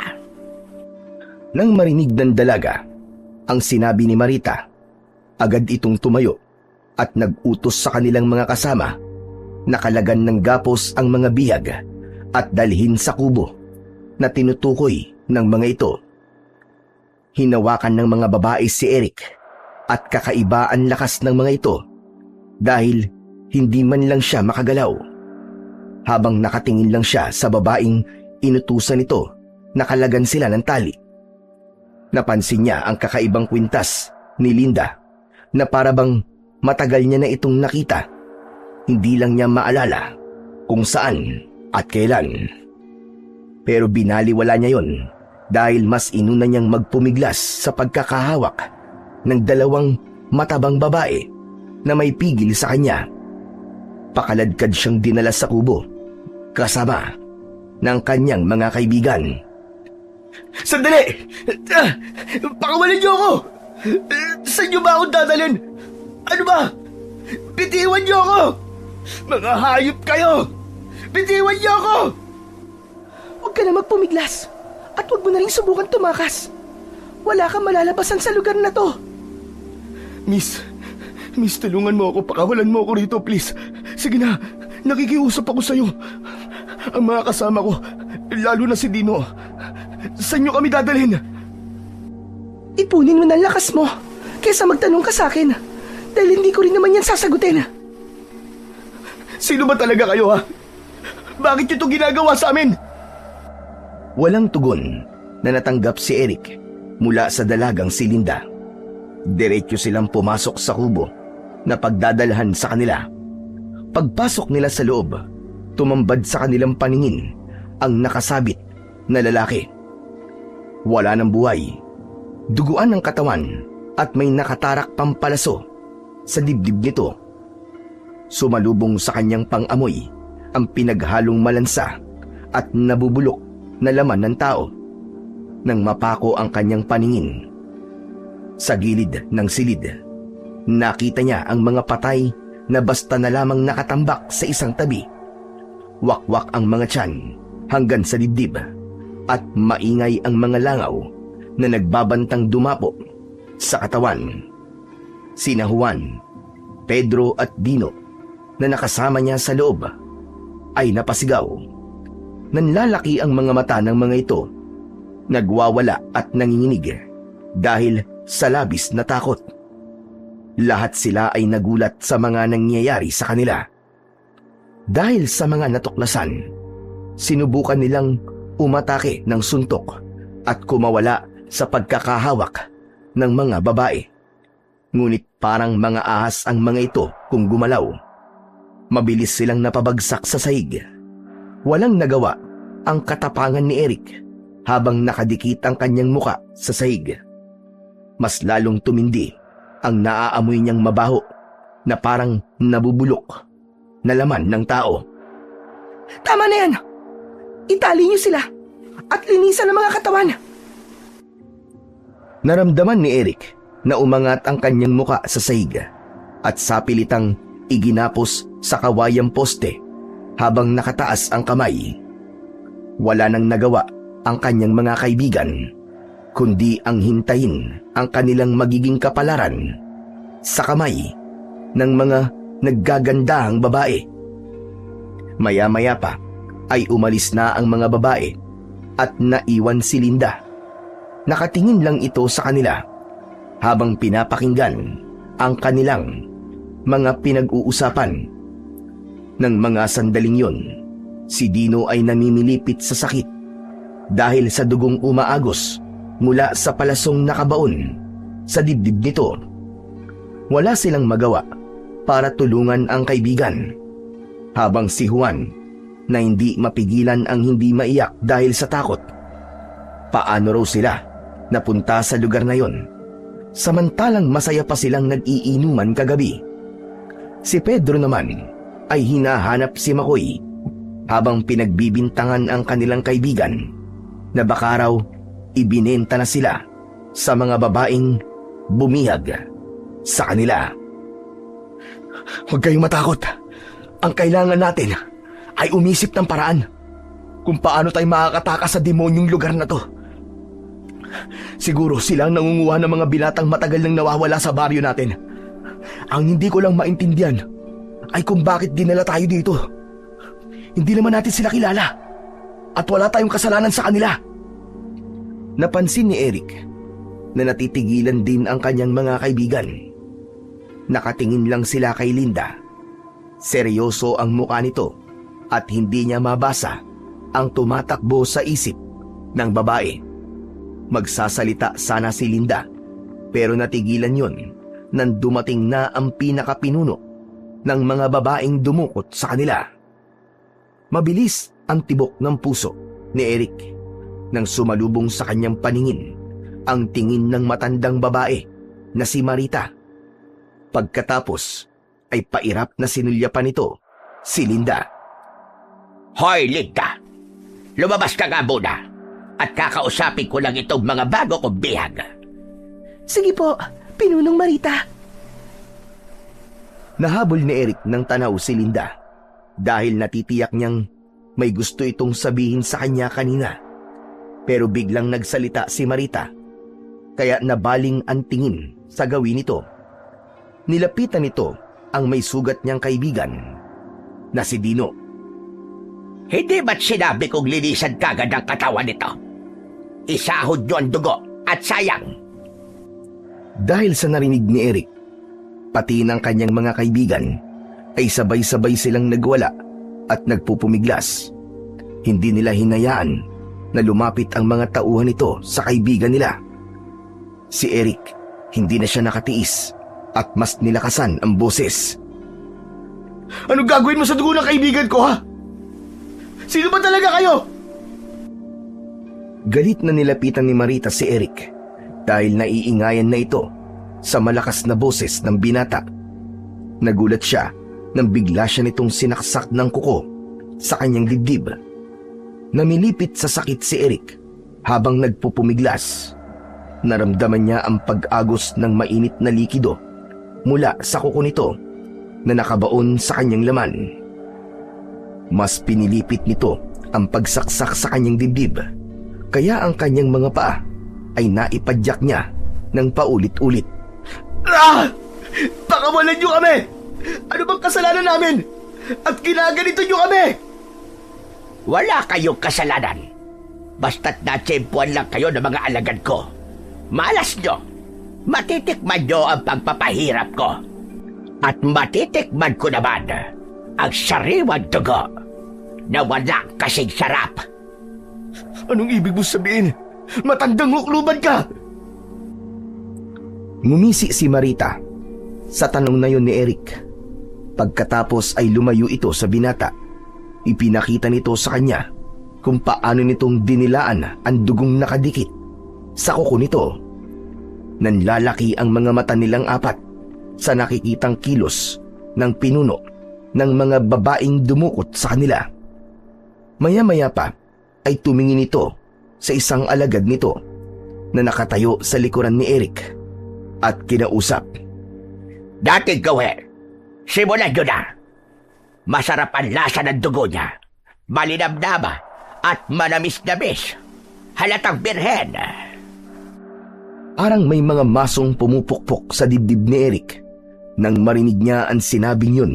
Nang marinig ng dalaga ang sinabi ni Marita, agad itong tumayo at nag-utos sa kanilang mga kasama na kalagan ng gapos ang mga bihag at dalhin sa kubo na tinutukoy ng mga ito. Hinawakan ng mga babae si Eric at kakaiba ang lakas ng mga ito dahil hindi man lang siya makagalaw. Habang nakatingin lang siya sa babaeng inutusan nito, nakalagan sila ng tali. Napansin niya ang kakaibang kwintas ni Linda na parabang matagal niya na itong nakita. Hindi lang niya maalala kung saan at kailan. Pero binaliwala niya yon dahil mas inuna niyang magpumiglas sa pagkakahawak ng dalawang matabang babae na may pigil sa kanya. Pakaladkad siyang dinala sa kubo kasama ng kanyang mga kaibigan. Sandali! Pakawalan niyo ako! Saan niyo ba ako dadalhin? Ano ba? Bitiwan niyo ako! Mga hayop kayo! Bitiwan niyo ako! Huwag ka na magpumiglas at huwag mo na rin subukan tumakas. Wala kang malalabasan sa lugar na to. Miss, tulungan mo ako. Pakawalan mo ako rito, please. Sige na, nakikiusap ako sa'yo. Ang mga kasama ko, lalo na si Dino, saan niyo kami dadalhin? Ipunin mo na lakas mo kaysa magtanong ka sa akin dahil hindi ko rin naman yan sasagutin. Sino ba talaga kayo, ha? Bakit niyo ito ginagawa sa amin? Walang tugon na natanggap si Eric mula sa dalagang si Linda. Diretso silang pumasok sa kubo na pagdadalhan sa kanila. Pagpasok nila sa loob, tumambad sa kanilang paningin ang nakasabit na lalaki. Wala ng buhay, duguan ng katawan at may nakatarak pampalaso sa dibdib nito. Sumalubong sa kanyang pang-amoy ang pinaghalong malansa at nabubulok na laman ng tao nang mapako ang kanyang paningin. Sa gilid ng silid, nakita niya ang mga patay na basta na lamang nakatambak sa isang tabi. Wakwak ang mga tiyan hanggang sa dibdib at maingay ang mga langaw na nagbabantang dumapo sa katawan. Sina Juan, Pedro at Dino na nakasama niya sa loob ay napasigaw. Nanlalaki ang mga mata ng mga ito, nagwawala at nanginginig dahil sa labis na takot. Lahat sila ay nagulat sa mga nangyayari sa kanila. Dahil sa mga natuklasan, sinubukan nilang umatake ng suntok at kumawala sa pagkakahawak ng mga babae. Ngunit parang mga ahas ang mga ito kung gumalaw. Mabilis silang napabagsak sa sahig. Walang nagawa ang katapangan ni Eric habang nakadikit ang kanyang muka sa sahig. Mas lalong tumindi ang naaamoy niyang mabaho na parang nabubulok na laman ng tao. Tama na yan! Itali niyo sila at linisan ang mga katawan. Naramdaman ni Eric na umangat ang kanyang muka sa sahig at sapilitang iginapos sa kawayang poste habang nakataas ang kamay. Wala nang nagawa ang kanyang mga kaibigan kundi ang hintayin ang kanilang magiging kapalaran sa kamay ng mga naggagandahang babae. Maya-maya pa ay umalis na ang mga babae at naiwan si Linda. Nakatingin lang ito sa kanila habang pinapakinggan ang kanilang mga pinag-uusapan. Nang mga sandaling yon, si Dino ay namimilipit sa sakit dahil sa dugong umaagos mula sa palasong nakabaon sa dibdib nito. Wala silang magawa para tulungan ang kaibigan, habang si Juan na hindi mapigilan ang hindi maiyak dahil sa takot. Paano raw sila napunta sa lugar na yon, samantalang masaya pa silang nag-iinuman kagabi? Si Pedro naman ay hinahanap si Makoy habang pinagbibintangan ang kanilang kaibigan na baka raw ibinenta na sila sa mga babaeng bumihag sa kanila. Huwag kayong matakot. Ang kailangan natin ay umisip ng paraan kung paano tayo makakatakas sa demonyong lugar na to. Siguro silang nangunguha ng mga binatang matagal nang nawawala sa baryo natin. Ang hindi ko lang maintindihan ay kung bakit dinala tayo dito. Hindi naman natin sila kilala at wala tayong kasalanan sa kanila. Napansin ni Eric na natitigilan din ang kanyang mga kaibigan. Nakatingin lang sila kay Linda. Seryoso ang mukha nito at hindi niya mabasa ang tumatakbo sa isip ng babae. Magsasalita sana si Linda pero natigilan yon nang dumating na ang pinakapinuno ng mga babaeng dumukot sa kanila. Mabilis ang tibok ng puso ni Eric nang sumalubong sa kanyang paningin ang tingin ng matandang babae na si Marita. Pagkatapos ay pairap na sinulyapan nito si Linda. Hoy, Linda! Lumabas ka nga muna at kakausapin ko lang itong mga bago kong bihag. Sige po, Pinunong Marita. Nahabol ni Eric ng tanaw si Linda dahil natitiyak niyang may gusto itong sabihin sa kanya kanina. Pero biglang nagsalita si Marita kaya nabaling ang tingin sa gawin nito. Nilapitan nito ang may sugat niyang kaibigan na si Dino. Hindi ba't sinabi kong linisan kagad ang katawan nito? Isahod niyo ang dugo at sayang. Dahil sa narinig ni Eric, pati ng kanyang mga kaibigan ay sabay-sabay silang nagwala at nagpupumiglas. Hindi nila hinayaan na lumapit ang mga tauhan nito sa kaibigan nila. Si Eric, hindi na siya nakatiis at mas nilakasan ang boses. Anong gagawin mo sa dugo ng kaibigan ko, ha? Sino ba talaga kayo? Galit na nilapitan ni Marita si Eric dahil naiingayan na ito sa malakas na boses ng binata. Nagulat siya nang bigla siya nitong sinaksak ng kuko sa kanyang dibdib. Namilipit sa sakit si Eric habang nagpupumiglas. Naramdaman niya ang pag-agos ng mainit na likido mula sa kuko nito na nakabaon sa kanyang laman. Mas pinilipit nito ang pagsaksak sa kanyang dibdib, kaya ang kanyang mga paa ay naipadyak niya ng paulit-ulit. Ah! Pakawalan niyo kami! Ano bang kasalanan namin? At ginaganito niyo kami! Wala kayong kasalanan. Basta't natsempuan lang kayo ng mga alagad ko. Malas nyo. Matitikman nyo ang pagpapahirap ko. At matitikman ko naman ang sariwang dugo na wala kasing sarap. Anong ibig mo sabihin? Matandang hukluban ka! Ngumisi si Marita sa tanong na yon ni Eric. Pagkatapos ay lumayo ito sa binata. Ipinakita nito sa kanya kung paano nitong dinilaan ang dugong nakadikit sa kuko nito. Nanlalaki ang mga mata nilang apat sa nakikitang kilos ng pinuno ng mga babaeng dumukot sa kanila. Maya-maya pa ay tumingin ito sa isang alagad nito na nakatayo sa likuran ni Eric at kinausap. Dating gawin, simulan nyo na. Masarap ang lasa ng dugo niya. Malinamnama at manamis-namis. Halatang birhen. Parang may mga masong pumupukpok sa dibdib ni Eric nang marinig niya ang sinabing yun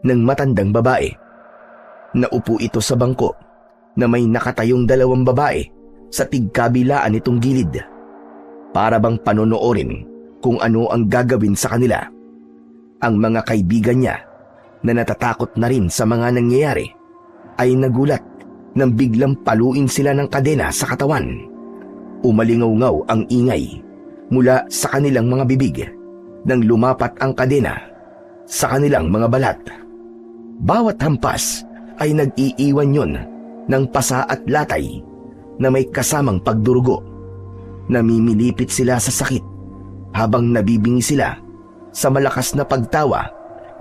ng matandang babae. Naupo ito sa bangko na may nakatayong dalawang babae sa tigkabilaan nitong gilid. Para bang panonoorin kung ano ang gagawin sa kanila. Ang mga kaibigan niya na natatakot na rin sa mga nangyayari ay nagulat nang biglang paluin sila ng kadena sa katawan. Umalingaw-ngaw ang ingay mula sa kanilang mga bibig nang lumapat ang kadena sa kanilang mga balat. Bawat hampas ay nag-iiwan yon ng pasa at latay na may kasamang pagdurugo. Namimilipit sila sa sakit habang nabibingi sila sa malakas na pagtawa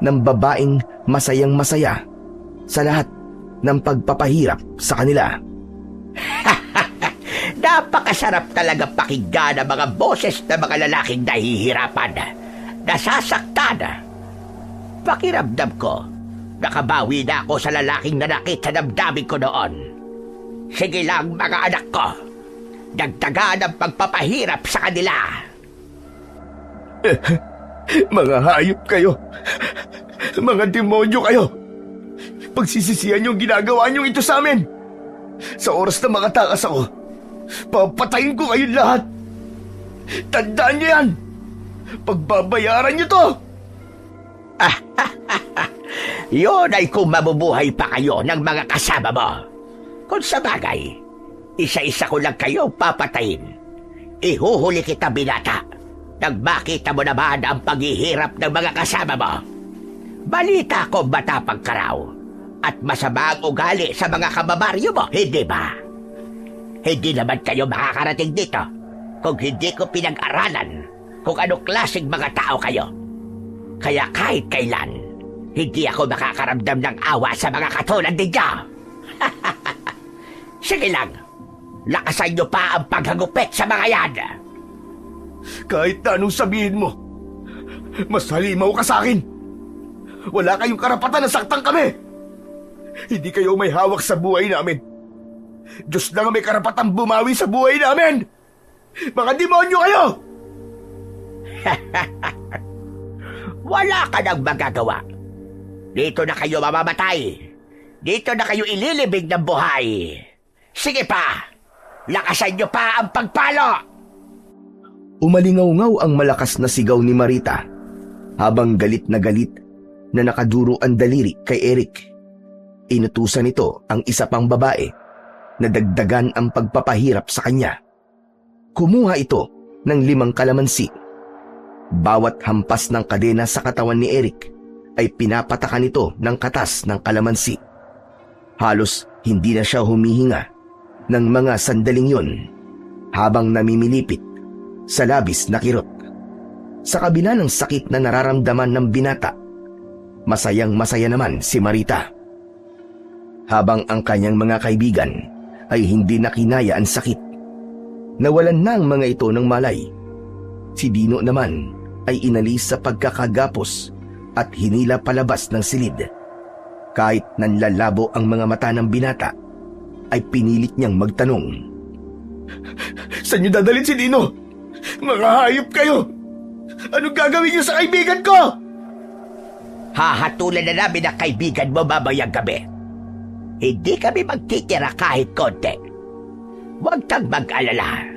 ng babaeng masayang-masaya sa lahat ng pagpapahirap sa kanila. Napakasarap talaga pakinggan ang mga boses ng mga lalaking nahihirapan, nasasaktan. Pakiramdam ko, nakabawi na ako sa lalaking nanakit sa damdamin ko noon. Sige lang mga anak ko, dagdagan ang pagpapahirap sa kanila. Mga hayop kayo. Mga demonyo kayo. Pagsisisihan yung ginagawa nyo ito sa amin. Sa oras na makatakas ako, papatayin ko kayong lahat. Tandaan nyo yan. Pagbabayaran nyo to. Yun ay kung mabubuhay pa kayo ng mga kasama mo. Kung sa bagay, isa-isa ko lang kayo papatayin. Ihuhuli kita, binata, nang makita mo naman ang paghihirap ng mga kasama mo. Balita ko matapang ka raw at masama ang ugali sa mga kababaryo mo, hindi ba? Hindi naman kayo makakarating dito kung hindi ko pinag-aralan kung anong klaseng mga tao kayo. Kaya kahit kailan, hindi ako makakaramdam ng awa sa mga katulad ninyo. Sige lang, lakasan nyo pa ang paghagupit sa mga yan. Kahit na anong sabihin mo, mas halimaw ka sa akin. Wala kayong karapatan na saktan kami. Hindi kayo may hawak sa buhay namin. Diyos lang ang may karapatang bumawi sa buhay namin. Mga demonyo kayo! Wala ka nang magagawa. Dito na kayo mamamatay. Dito na kayo ililibig ng buhay. Sige pa, lakasan nyo pa ang pagpalo. Umalingaw-ngaw ang malakas na sigaw ni Marita habang galit na nakaduro ang daliri kay Eric. Inutusan nito ang isa pang babae na dagdagan ang pagpapahirap sa kanya. Kumuha ito ng 5 kalamansi. Bawat hampas ng kadena sa katawan ni Eric ay pinapatakan nito ng katas ng kalamansi. Halos hindi na siya humihinga ng mga sandaling yun habang namimilipit sa labis na kirot. Sa kabila ng sakit na nararamdaman ng binata, masayang-masaya naman si Marita. Habang ang kanyang mga kaibigan ay hindi nakinaya ang sakit. Nawalan na ang mga ito ng malay. Si Dino naman ay inalis sa pagkakagapos at hinila palabas ng silid. Kahit nanlalabo ang mga mata ng binata, ay pinilit niyang magtanong. Saan nyo dadalhin si Dino? Mga hayop kayo! Anong gagawin niyo sa kaibigan ko? Hahatulan na namin ang kaibigan mo mamayang gabi. Hindi kami magtitira kahit konti. Huwag kang mag-alala.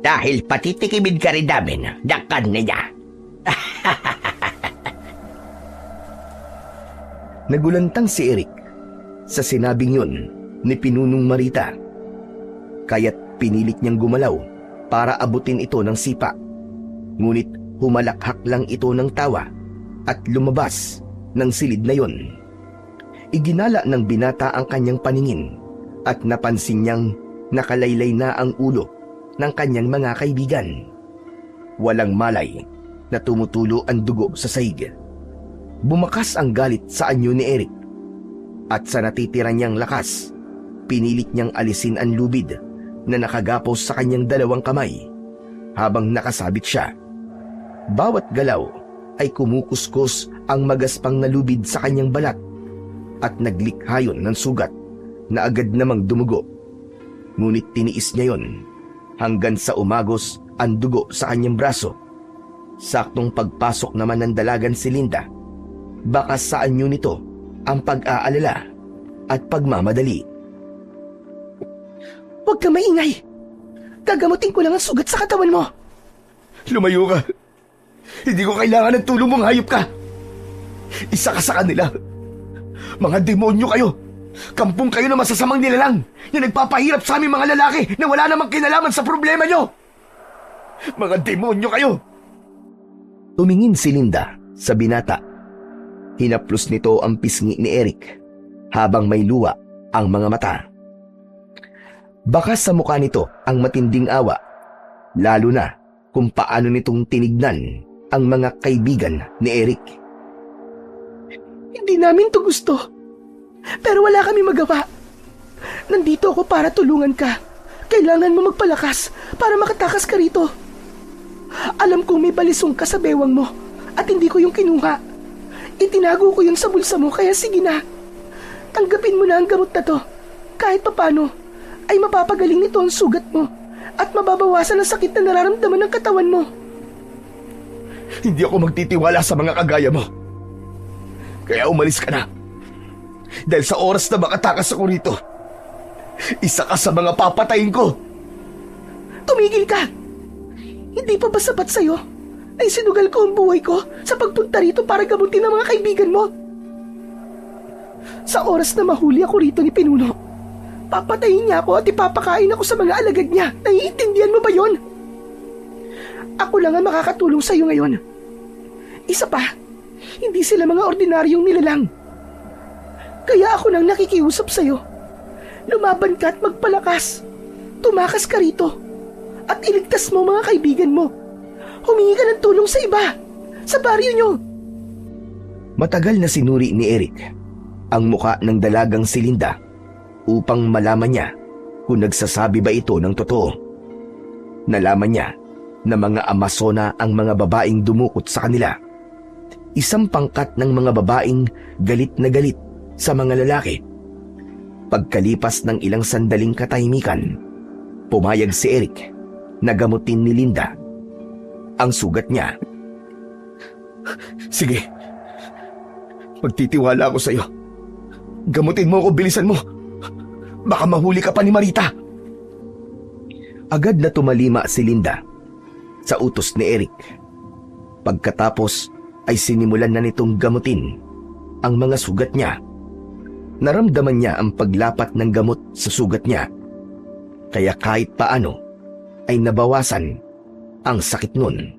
Dahil patitikimin ka rin namin ng karne niya. Nagulantang si Eric sa sinabing yun ni Pinunong Marita. Kaya't pinilit niyang gumalaw para abutin ito ng sipa. Ngunit humalakhak lang ito ng tawa at lumabas ng silid na yun. Iginala ng binata ang kanyang paningin at napansin niyang nakalaylay na ang ulo ng kanyang mga kaibigan. Walang malay na tumutulo ang dugo sa sahig. Bumakas ang galit sa anyo ni Eric at sa natitira niyang lakas, pinilit niyang alisin ang lubid na nakagapos sa kanyang 2 kamay habang nakasabit siya. Bawat galaw ay kumukuskus ang magaspang na lubid sa kanyang balat at naglikhayon ng sugat na agad namang dumugo. Ngunit tiniis niya yon hanggang sa umagos ang dugo sa kanyang braso. Saktong pagpasok naman ng dalagan si Linda, baka sa anyo nito ang pag-aalala at pagmamadali. Huwag ka maingay. Gagamutin ko lang ang sugat sa katawan mo. Lumayo ka. Hindi ko kailangan ng tulong mong hayop ka. Isa ka sa kanila. Mga demonyo kayo. Kampung kayo na masasamang nilalang na nagpapahirap sa aming mga lalaki na wala namang kinalaman sa problema nyo. Mga demonyo kayo. Tumingin si Linda sa binata. Hinaplos nito ang pisngi ni Eric habang may luha ang mga mata. Baka sa mukha nito ang matinding awa, lalo na kung paano nitong tinignan ang mga kaibigan ni Eric. Hindi namin to gusto. Pero wala kami magawa. Nandito ako para tulungan ka. Kailangan mo magpalakas para makatakas ka rito. Alam kong may balisong ka sa bewang mo at hindi ko yung kinuha. Itinago ko yun sa bulsa mo, kaya sige na. Tanggapin mo na ang gamot na to. Kahit papano ay mapapagaling nito ang sugat mo at mababawasan ang sakit na nararamdaman ng katawan mo. Hindi ako magtitiwala sa mga kagaya mo. Kaya umalis ka na. Dahil sa oras na makatakas ako rito, isa ka sa mga papatayin ko. Tumigil ka! Hindi pa ba sapat sa'yo ay sinugal ko ang buhay ko sa pagpunta rito para gamutin ang mga kaibigan mo? Sa oras na mahuli ako rito ni Pinuno, papatayin niya ako at ipapakain ako sa mga alagad niya. Naiintindihan mo ba yon? Ako lang ang makakatulong sa'yo ngayon. Isa pa, hindi sila mga ordinaryong nilalang. Kaya ako nang nakikiusap sa'yo. Lumaban ka at magpalakas. Tumakas ka rito at iligtas mo mga kaibigan mo. Humingi ka ng tulong sa iba, sa baryo nyo. Matagal na sinuri ni Eric ang muka ng dalagang si Linda upang malaman niya kung nagsasabi ba ito ng totoo. Nalaman niya na mga Amazona ang mga babaeng dumukot sa kanila. Isang pangkat ng mga babaeng galit na galit sa mga lalaki. Pagkalipas ng ilang sandaling katahimikan, pumayag si Eric na gamutin ni Linda ang sugat niya. Sige. Magtitiwala ako sa'yo. Gamutin mo ako, bilisan mo. Baka mahuli ka pa ni Marita. Agad na tumalima si Linda sa utos ni Eric. Pagkatapos ay sinimulan na nitong gamutin ang mga sugat niya. Naramdaman niya ang paglapat ng gamot sa sugat niya. Kaya kahit paano ay nabawasan ang sakit nun.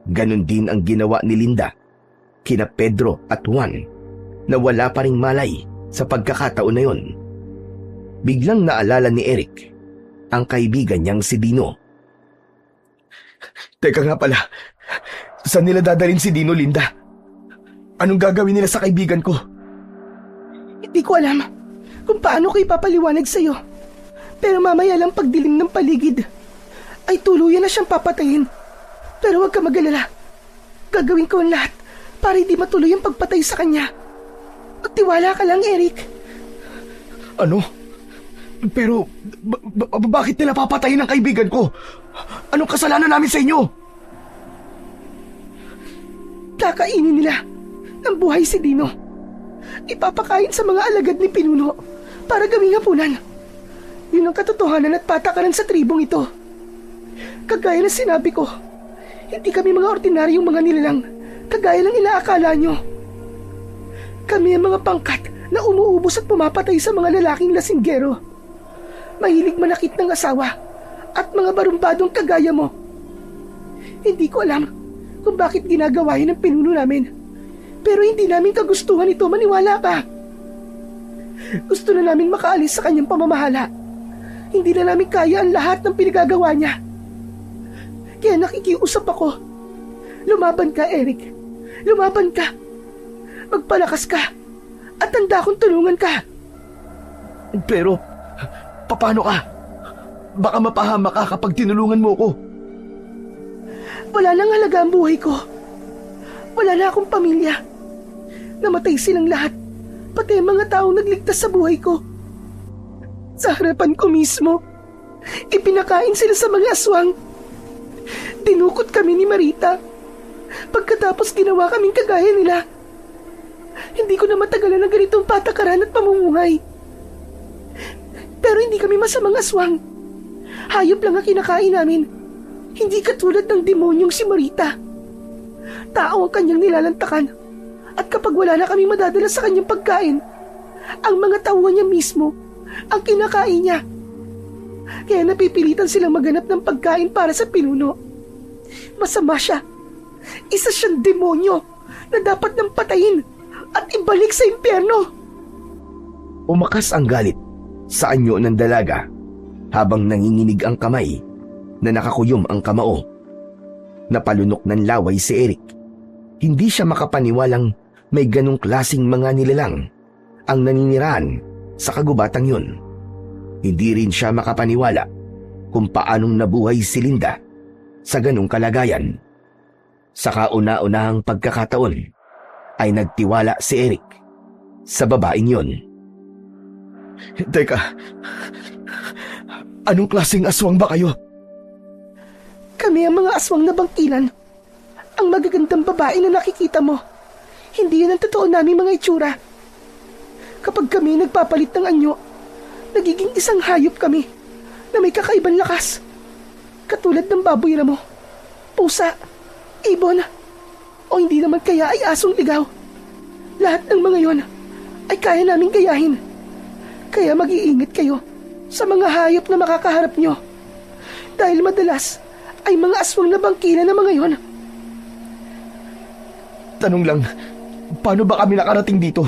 Ganon din ang ginawa ni Linda kina Pedro at Juan na wala pa ring malay sa pagkakataon na yon. Biglang naalala ni Eric ang kaibigan niyang si Dino. Teka nga pala, saan nila dadalhin si Dino, Linda? Anong gagawin nila sa kaibigan ko? Hindi ko alam kung paano ko ipapaliwanag sa'yo. Pero mamaya lang pagdilim ng paligid, ay tuluyan na siyang papatayin. Pero huwag ka mag-alala. Gagawin ko ang lahat para hindi matuloy ang pagpatay sa kanya. Magtiwala ka lang, Eric. Ano? Pero, bakit nila papatayin ang kaibigan ko? Anong kasalanan namin sa inyo? Kakainin nila ng buhay si Dino. Ipapakain sa mga alagad ni Pinuno para gawing hapunan. Yun ang katotohanan at patakaran sa tribong ito. Kagaya na sinabi ko, hindi kami mga ordinaryong mga nilalang, kagaya lang inaakala nyo. Kami ang mga pangkat na umuubos at pumapatay sa mga lalaking lasinggero. Mahilig manakit ng asawa at mga barumbadong kagaya mo. Hindi ko alam kung bakit ginagawa yun ng Pinuno namin. Pero hindi namin kagustuhan ito, maniwala ka. Gusto na namin makaalis sa kanyang pamamahala. Hindi na namin kaya ang lahat ng pinagagawa niya. Kaya nakikiusap ako. Lumaban ka, Eric. Lumaban ka. Magpalakas ka. At handa akong tulungan ka. Pero, paano ka? Baka mapahama ka kapag tinulungan mo ko. Wala nang halaga ang buhay ko. Wala na akong pamilya. Namatay silang lahat. Pati ang mga taong nagligtas sa buhay ko. Sa harapan ko mismo, ipinakain sila sa mga aswang. Dinukot kami ni Marita. Pagkatapos ginawa kaming kagaya nila. Hindi ko na matagalan ng ganitong patakaran at pamumuhay. Pero hindi kami masamang aswang. Hayop lang ang kinakain namin. Hindi katulad ng demonyong si Marita. Tao ang kanyang nilalantakan. At kapag wala na kaming madadala sa kanyang pagkain, ang mga tauhan niya mismo ang kinakain niya. Kaya napipilitan silang maghanap ng pagkain para sa pinuno. Masama siya. Isa siyang demonyo na dapat nang patayin at ibalik sa impyerno. Umakas ang galit sa anyo ng dalaga habang nanginginig ang kamay na nakakuyom ang kamao. Napalunok ng laway si Eric. Hindi siya makapaniwalang may ganong klasing mga nilalang ang naninirahan sa kagubatang yun. Hindi rin siya makapaniwala kung paanong nabuhay si Linda sa ganong kalagayan. Sa kauna-unahang pagkakataon ay nagtiwala si Eric sa babaeng yun. Teka, anong klaseng aswang ba kayo? Kami ang mga aswang na bangkilan. Ang magagandang babae na nakikita mo. Hindi yun ang totoo naming mga itsura. Kapag kami nagpapalit ng anyo, nagiging isang hayop kami na may kakaibang lakas. Katulad ng baboy na mo, pusa, ibon, o hindi naman kaya ay asong ligaw. Lahat ng mga yon ay kaya naming gayahin. Kaya mag-iingat kayo sa mga hayop na makakaharap nyo. Dahil madalas ay mga aswang na bangkila na mga yon. Tanong lang, paano ba kami nakarating dito?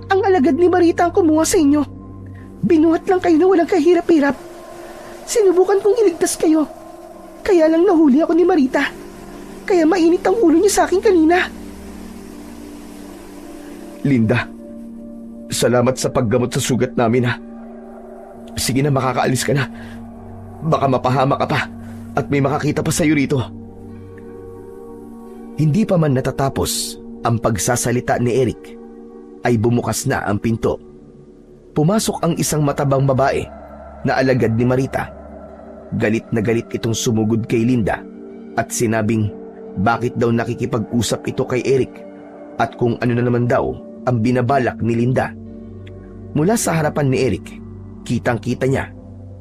Ang alagad ni Marita ang kumuha sa inyo. Binuhat lang kayo na walang kahirap-hirap. Sinubukan kong iligtas kayo. Kaya lang nahuli ako ni Marita. Kaya mainit ang ulo niya sa akin kanina. Linda, salamat sa paggamot sa sugat namin ha. Sige na, makakaalis ka na. Baka mapahama ka pa at may makakita pa sa'yo rito. Hindi pa man natatapos ang pagsasalita ni Eric ay bumukas na ang pinto. Pumasok ang isang matabang babae na alagad ni Marita. Galit na galit itong sumugod kay Linda at sinabing bakit daw nakikipag-usap ito kay Eric at kung ano na naman daw ang binabalak ni Linda. Mula sa harapan ni Eric, kitang-kita niya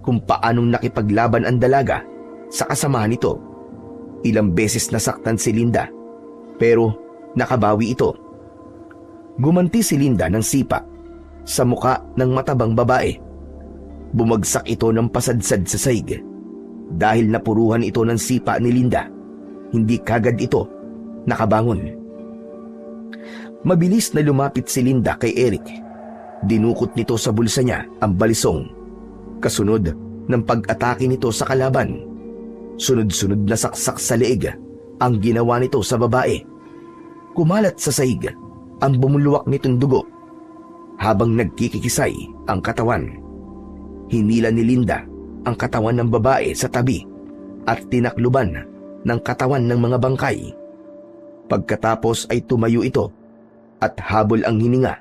kung paanong nakipaglaban ang dalaga sa kasamahan nito. Ilang beses nasaktan si Linda pero nakabawi ito. Gumanti si Linda ng sipa sa muka ng matabang babae. Bumagsak ito ng pasadsad sa saig. Dahil napuruhan ito ng sipa ni Linda, hindi kagad ito nakabangon. Mabilis na lumapit si Linda kay Eric. Dinukot nito sa bulsa niya ang balisong. Kasunod ng pag-atake nito sa kalaban, sunod-sunod na saksak sa leeg ang ginawa nito sa babae. Kumalat sa saig ang bumuluwak nitong dugo habang nagkikikisay ang katawan. Hinila ni Linda ang katawan ng babae sa tabi at tinakluban ng katawan ng mga bangkay. Pagkatapos ay tumayo ito at habol ang hininga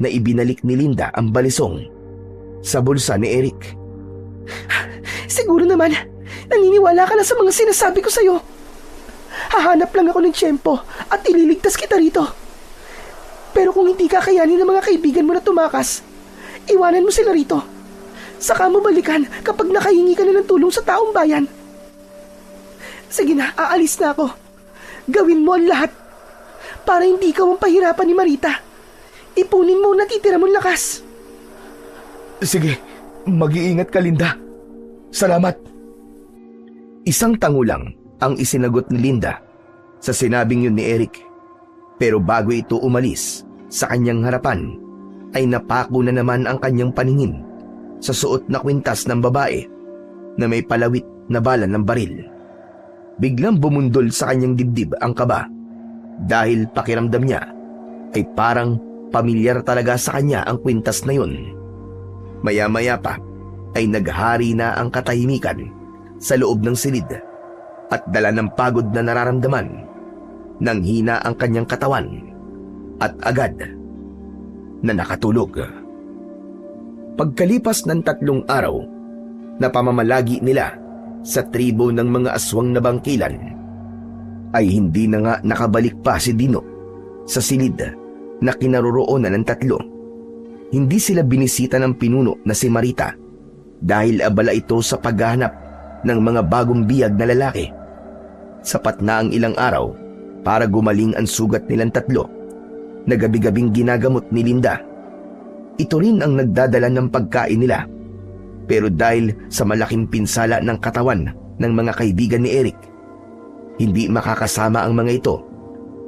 na ibinalik ni Linda ang balisong sa bulsa ni Eric. Siguro naman, naniniwala ka na sa mga sinasabi ko sa'yo. Hahanap lang ako ng tiyempo at ililigtas kita rito. Pero kung hindi kakayanin ng mga kaibigan mo na tumakas, iwanan mo sila rito. Saka mo balikan kapag nakahingi ka na ng tulong sa taong bayan. Sige na, aalis na ako. Gawin mo ang lahat para hindi ka ang pahirapan ni Marita. Ipunin mo ang natitira mong lakas. Sige, mag-iingat ka, Linda. Salamat. Isang tango lang ang isinagot ni Linda sa sinabing yun ni Eric. Pero bago ito umalis sa kanyang harapan, ay napako na naman ang kanyang paningin sa suot na kwintas ng babae na may palawit na bala ng baril. Biglang bumundol sa kanyang dibdib ang kaba dahil pakiramdam niya ay parang pamilyar talaga sa kanya ang kwintas na yun. Maya-maya pa ay naghari na ang katahimikan sa loob ng silid at dala ng pagod na nararamdaman. Nang hina ang kanyang katawan at agad na nakatulog. Pagkalipas ng 3 araw na pamamalagi nila sa tribo ng mga aswang na bangkilan, ay hindi na nga nakabalik pa si Dino sa silid na kinaroroonan ng 3. Hindi sila binisita ng pinuno na si Marita dahil abala ito sa paghahanap ng mga bagong biyag na lalaki. Sapat na ang ilang araw para gumaling ang sugat nilang tatlo na gabi-gabing ginagamot ni Linda. Ito rin ang nagdadala ng pagkain nila. Pero dahil sa malaking pinsala ng katawan ng mga kaibigan ni Eric, hindi makakasama ang mga ito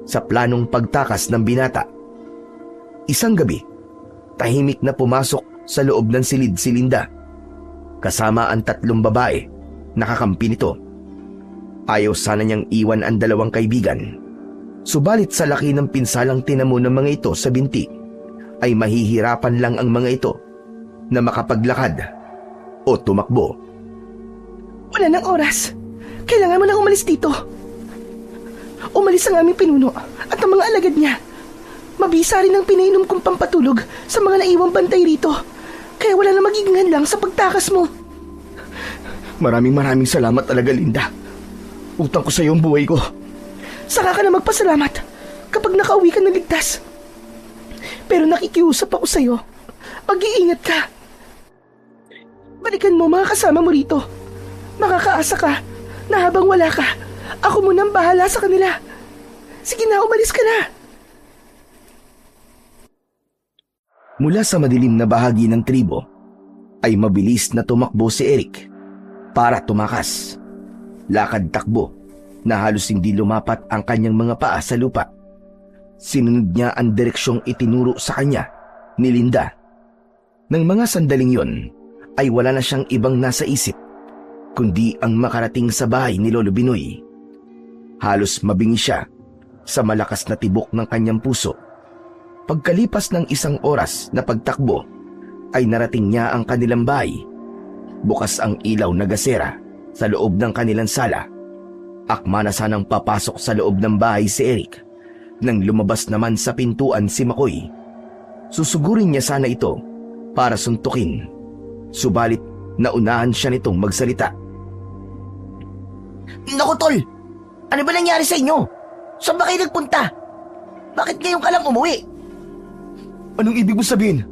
sa planong pagtakas ng binata. Isang gabi, tahimik na pumasok sa loob ng silid si Linda, kasama ang 3 babae na kakampi nito. Ayaw sana niyang iwan ang 2 kaibigan. Subalit sa laki ng pinsalang tinamo ng mga ito sa binti, ay mahihirapan lang ang mga ito na makapaglakad o tumakbo. Wala nang oras. Kailangan mo nang umalis dito. Umalis ang aming pinuno at ang mga alagad niya. Mabisa rin ang pinainom kong pampatulog sa mga naiwang bantay rito. Kaya wala na magiging lang sa pagtakas mo. Maraming salamat talaga, Linda. Utang ko sa iyo ang buhay ko. Saka ka na magpasalamat kapag nakauwi ka ng ligtas. Pero nakikiusap ako sa iyo. Mag-iingat ka. Balikan mo mga kasama mo rito. Makakaasa ka na habang wala ka, ako muna ang bahala sa kanila. Sige na, umalis ka na. Mula sa madilim na bahagi ng tribo, ay mabilis na tumakbo si Eric para tumakas. Lakad-takbo na halos hindi lumapat ang kanyang mga paa sa lupa. Sinunod niya ang direksyong itinuro sa kanya ni Linda. Nang mga sandaling yon, ay wala na siyang ibang nasa isip kundi ang makarating sa bahay ni Lolo Binoy. Halos mabingi siya sa malakas na tibok ng kanyang puso. Pagkalipas ng 1 oras na pagtakbo, ay narating niya ang kanilang bahay. Bukas ang ilaw na gasera sa loob ng kanilang sala. Akma na sanang papasok sa loob ng bahay si Eric nang lumabas naman sa pintuan si Makoy. Susugurin niya sana ito para suntukin. Subalit naunahan siya nitong magsalita. Naku, Tol! Ano ba nangyari sa inyo? Saan ba kayo nagpunta? Bakit ngayon ka lang umuwi? Anong ibig mo sabihin?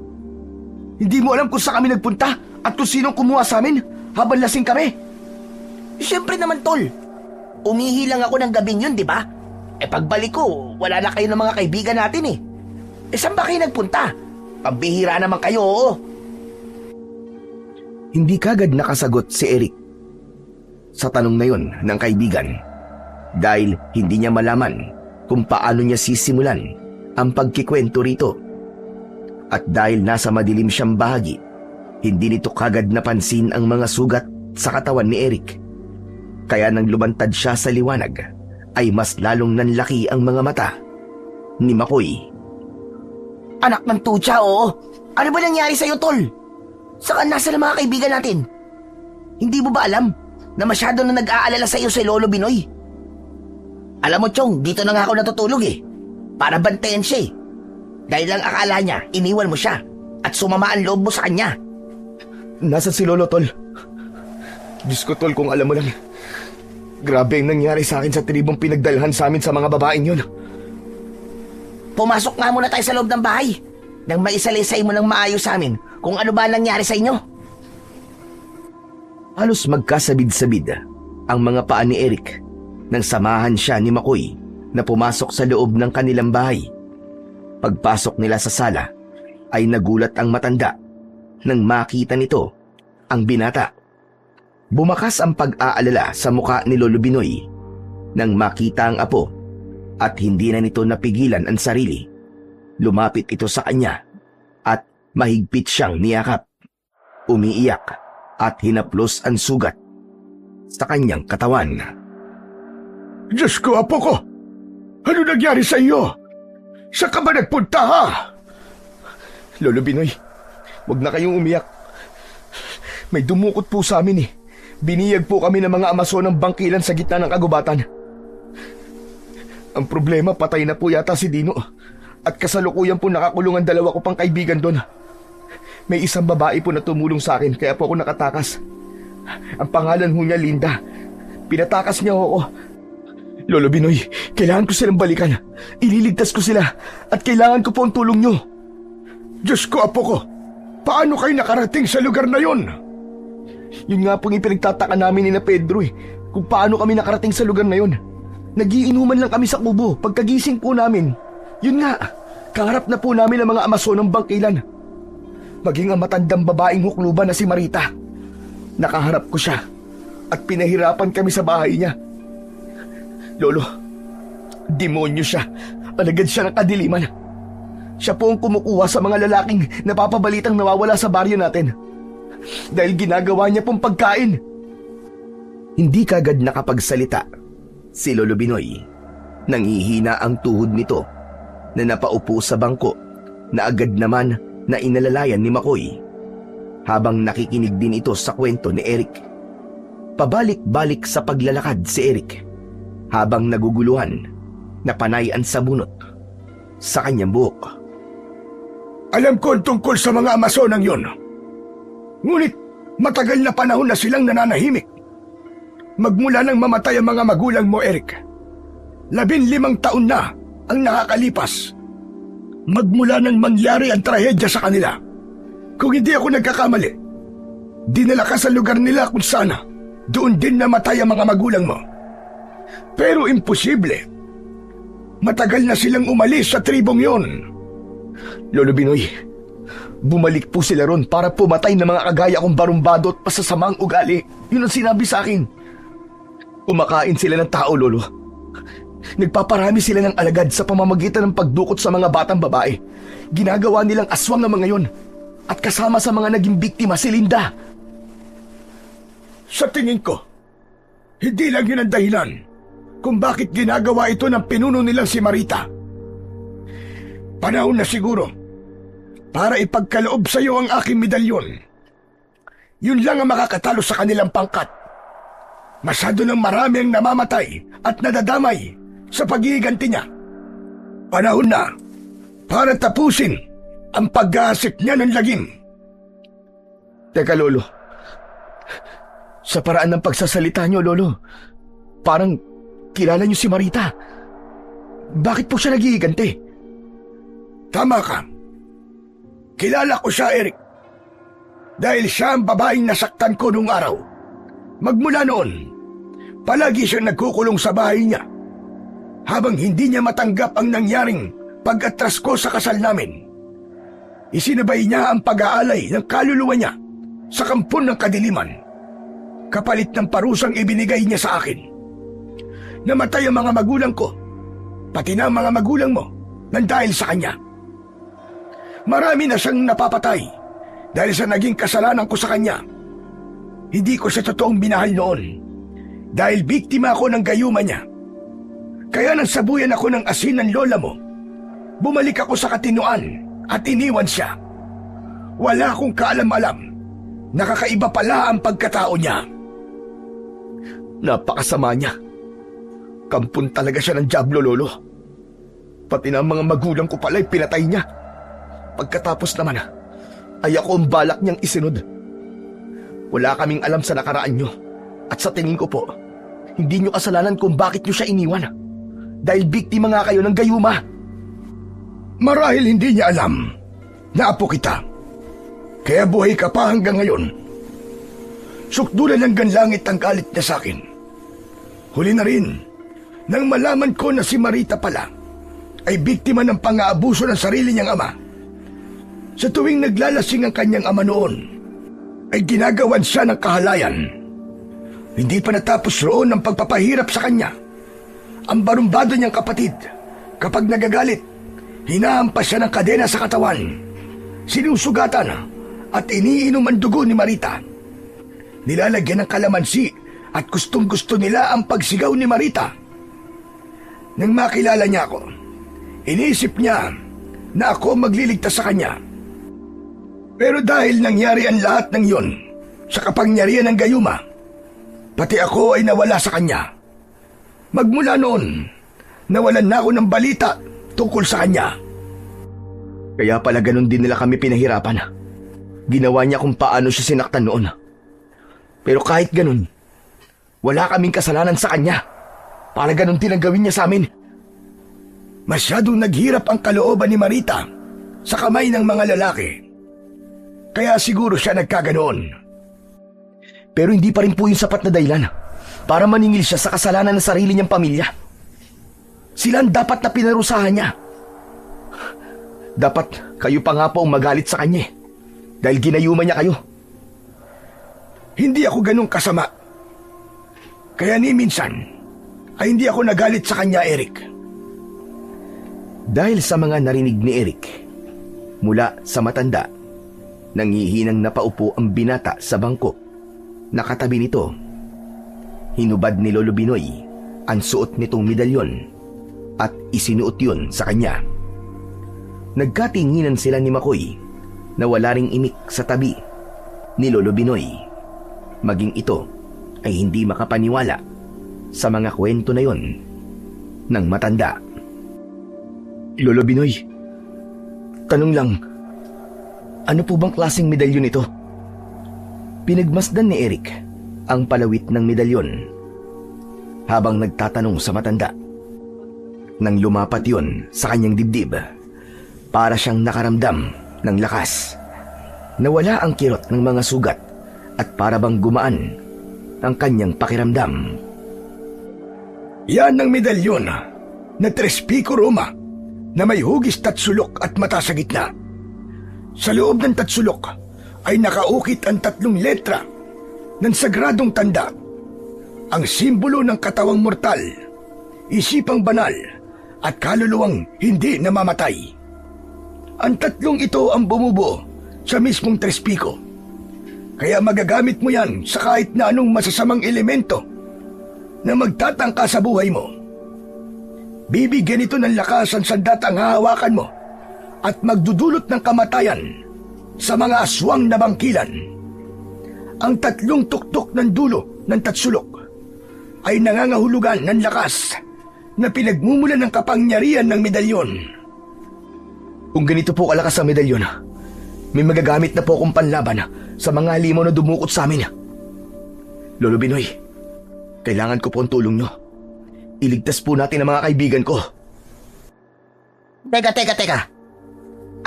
Hindi mo alam kung saan kami nagpunta at kung sinong kumuha sa amin habang lasing kami? Siyempre naman, Tol. Umihi lang ako ng gabing yun, di ba? Pagbalik ko, wala na kayo ng mga kaibigan natin eh. Saan ba kayo nagpunta? Pambihira naman kayo, oo. Hindi kagad nakasagot si Eric sa tanong na yon ng kaibigan dahil hindi niya malaman kung paano niya sisimulan ang pagkikwento rito. At dahil nasa madilim siyang bahagi, hindi nito kagad napansin ang mga sugat sa katawan ni Eric. Kaya nang lumantad siya sa liwanag, ay mas lalong nanlaki ang mga mata ni Makoy. Anak ng tutsa, oo. Ano ba nangyari sa'yo, Tol? Saan nasa ng mga kaibigan natin? Hindi mo ba alam na masyado na nag-aalala sa'yo si Lolo Binoy? Alam mo, Chong, dito na nga ako natutulog eh. Para bantayan siya eh. Dahil lang akala niya, iniwan mo siya at sumama ang loob mo sa kanya. Nasaan si Lolo, Tol? Diyos ko, Tol, kung alam mo lang. Grabe ang nangyari sa akin sa tribong pinagdalhan sa amin sa mga babaeng yun. Pumasok nga muna tayo sa loob ng bahay nang maisalaysay mo ng maayos sa amin kung ano ba nangyari sa inyo. Halos magkasabid-sabid ang mga paa ni Eric nang samahan siya ni Makoy na pumasok sa loob ng kanilang bahay. Pagpasok nila sa sala ay nagulat ang matanda nang makita nito ang binata. Bumakas ang pag-aalala sa muka ni Lolo Binoy nang makita ang apo at hindi na nito napigilan ang sarili. Lumapit ito sa kanya at mahigpit siyang niyakap. Umiiyak at hinaplos ang sugat sa kanyang katawan. Diyos ko, apo ko! Ano nangyari sa iyo? Saan ka ba nagpunta, ha? Lolo Binoy, huwag na kayong umiyak. May dumukot po sa amin eh. Biniyag po kami ng mga amaso ng bangkilan sa gitna ng kagubatan. Ang problema, patay na po yata si Dino. At kasalukuyan po nakakulong ang 2 ko pang kaibigan doon. May isang babae po na tumulong sa akin kaya po ako nakatakas. Ang pangalan ho niya Linda. Pinatakas niya ako. Lolo Binoy, kailangan ko silang balikan. Ililigtas ko sila at kailangan ko po ang tulong niyo. Diyos ko, apo ko, paano kayo nakarating sa lugar na yon? Yun nga pong ipinagtataka namin ni na Pedro kung paano kami nakarating sa lugar na yun. Nagiinuman lang kami sa kubo pagkagising po namin. Yun nga, kaharap na po namin ang mga amaso ng bangkilan. Maging ang matandang babaeng hukluban na si Marita. Nakaharap ko siya at pinahirapan kami sa bahay niya. Lolo, demonyo siya. Alagad siya ng kadiliman. Siya po ang kumukuha sa mga lalaking napapabalitang nawawala sa baryo natin. Dahil ginagawa niya pong pagkain. Hindi kagad nakapagsalita si Lolo Binoy. Nangihina ang tuhod nito na napaupo sa bangko na agad naman na inalalayan ni Makoy habang nakikinig din ito sa kwento ni Eric. Pabalik-balik sa paglalakad si Eric habang naguguluhan na panayan sa bunot sa kanyang buhok. Alam ko ang tungkol sa mga amasonang yon. Ngunit matagal na panahon na silang nananahimik. Magmula nang mamatay ang mga magulang mo, Eric. 15 taon na ang nakakalipas. Magmula nang mangyari ang trahedya sa kanila. Kung hindi ako nagkakamali, dinala ka sa lugar nila kung sana doon din namatay ang mga magulang mo. Pero imposible. Matagal na silang umalis sa tribong yon. Lolo Binoy, bumalik po sila ron para pumatay ng mga kagaya kong barumbado at pasasamang ugali. Yun ang sinabi sa akin. Kumakain sila ng tao, Lolo. Nagpaparami sila ng alagad sa pamamagitan ng pagdukot sa mga batang babae. Ginagawa nilang aswang ang mga yon. At kasama sa mga naging biktima si Linda. Sa tingin ko, hindi lang yun ang dahilan kung bakit ginagawa ito ng pinuno nilang si Marita. Panahon na siguro para ipagkaloob sa iyo ang aking medalyon. Yun lang ang makakatalo sa kanilang pangkat. Masyado ng marami ang namamatay at nadadamay sa paghihiganti niya. Panahon na para tapusin ang pag-aasik niya ng lagim. Teka, Lolo. Sa paraan ng pagsasalita niyo, Lolo, parang kilala niyo si Marita. Bakit po siya naghihiganti? Tama ka. Kilala ko siya, Eric. Dahil siya ang babaeng nasaktan ko nung araw. Magmula noon, palagi siyang nagkukulong sa bahay niya habang hindi niya matanggap ang nangyaring pag-atras ko sa kasal namin. Isinabay niya ang pag-aalay ng kaluluwa niya sa kampon ng kadiliman, kapalit ng parusang ibinigay niya sa akin. Namatay ang mga magulang ko, pati na ang mga magulang mo, nang dahil sa kanya. Marami na siyang napapatay dahil sa naging kasalanan ko sa kanya. Hindi ko siya totoong minahal noon dahil biktima ako ng gayuma niya. Kaya nang sabuyan ako ng asin ng lola mo, bumalik ako sa katinuan at iniwan siya. Wala akong kaalam-alam. Nakakaiba pala ang pagkatao niya. Napakasama niya. Kampon talaga siya ng dyablo, Lolo. Pati na ang mga magulang ko pala'y pinatay niya. Pagkatapos naman, ay ako ang balak niyang isinod. Wala kaming alam sa nakaraan niyo. At sa tingin ko po, hindi niyo kasalanan kung bakit niyo siya iniwan. Dahil biktima nga kayo ng gayuma. Marahil hindi niya alam na apo kita. Kaya buhay ka pa hanggang ngayon. Sukdulan ng ganlangit ang galit niya sa akin. Huli na rin, nang malaman ko na si Marita pala ay biktima ng pang-aabuso ng sarili niyang ama. Sa tuwing naglalasing ang kanyang ama noon, ay ginagawan siya ng kahalayan. Hindi pa natapos roon ang pagpapahirap sa kanya. Ang barumbado niyang kapatid, kapag nagagalit, hinahampas siya ng kadena sa katawan, sinusugatan at iniinom ang dugo ni Marita. Nilalagyan ng kalamansi at gustong-gusto nila ang pagsigaw ni Marita. Nang makilala niya ako, inisip niya na ako magliligtas sa kanya. Pero dahil nangyari ang lahat ng yon sa kapangyarihan ng gayuma, pati ako ay nawala sa kanya. Magmula noon, nawalan na ako ng balita tungkol sa kanya. Kaya pala ganun din nila kami pinahirapan. Ginawa niya kung paano siya sinaktan noon. Pero kahit ganun, wala kaming kasalanan sa kanya. Para ganun din ang gawin niya sa amin. Masyadong naghirap ang kalooban ni Marita sa kamay ng mga lalaki. Kaya siguro siya nagkaganoon. Pero hindi pa rin po yung sapat na dahilan para maningil siya sa kasalanan ng sarili niyang pamilya. Sila ang dapat na pinarusahan niya. Dapat kayo pa nga po ang magalit sa kanya dahil ginayuman niya kayo. Hindi ako ganun kasama. Kaya ni minsan ay hindi ako nagalit sa kanya, Eric. Dahil sa mga narinig ni Eric, mula sa matanda, nangihinang napaupo ang binata sa bangko. Nakatabi nito. Hinubad ni Lolo Binoy ang suot nitong medalyon at isinuot yun sa kanya. Nagkatinginan sila ni Makoy na wala ring imik sa tabi ni Lolo Binoy. Maging ito ay hindi makapaniwala sa mga kwento na yon ng matanda. Lolo Binoy, tanong lang, ano po bang klaseng medalyon ito? Pinagmasdan ni Eric ang palawit ng medalyon habang nagtatanong sa matanda. Nang lumapat yon sa kanyang dibdib, para siyang nakaramdam ng lakas. Nawala ang kirot ng mga sugat at para bang gumaan ang kanyang pakiramdam. Yan ang medalyon na Tres Pico Roma na may hugis tatsulok at mata sa gitna. Sa loob ng tatsulok ay nakaukit ang 3 letra ng sagradong tanda, ang simbolo ng katawang mortal, isipang banal at kaluluwang hindi namamatay. Ang 3 ito ang bumubuo sa mismong Tres Pico. Kaya magagamit mo yan sa kahit na anong masasamang elemento na magtatangka sa buhay mo. Bibigyan ito ng lakas ang sandatang hahawakan mo at magdudulot ng kamatayan sa mga aswang na bangkilan. Ang 3 tuktok ng dulo ng tatsulok ay nangangahulugan ng lakas na pinagmumulan ng kapangyarihan ng medalyon. Kung ganito po kalakas ang medalyon, may magagamit na po akong panlaban sa mga halimaw na dumukot sa amin. Lolo Binoy, kailangan ko po ang tulong nyo. Iligtas po natin ang mga kaibigan ko. Teka.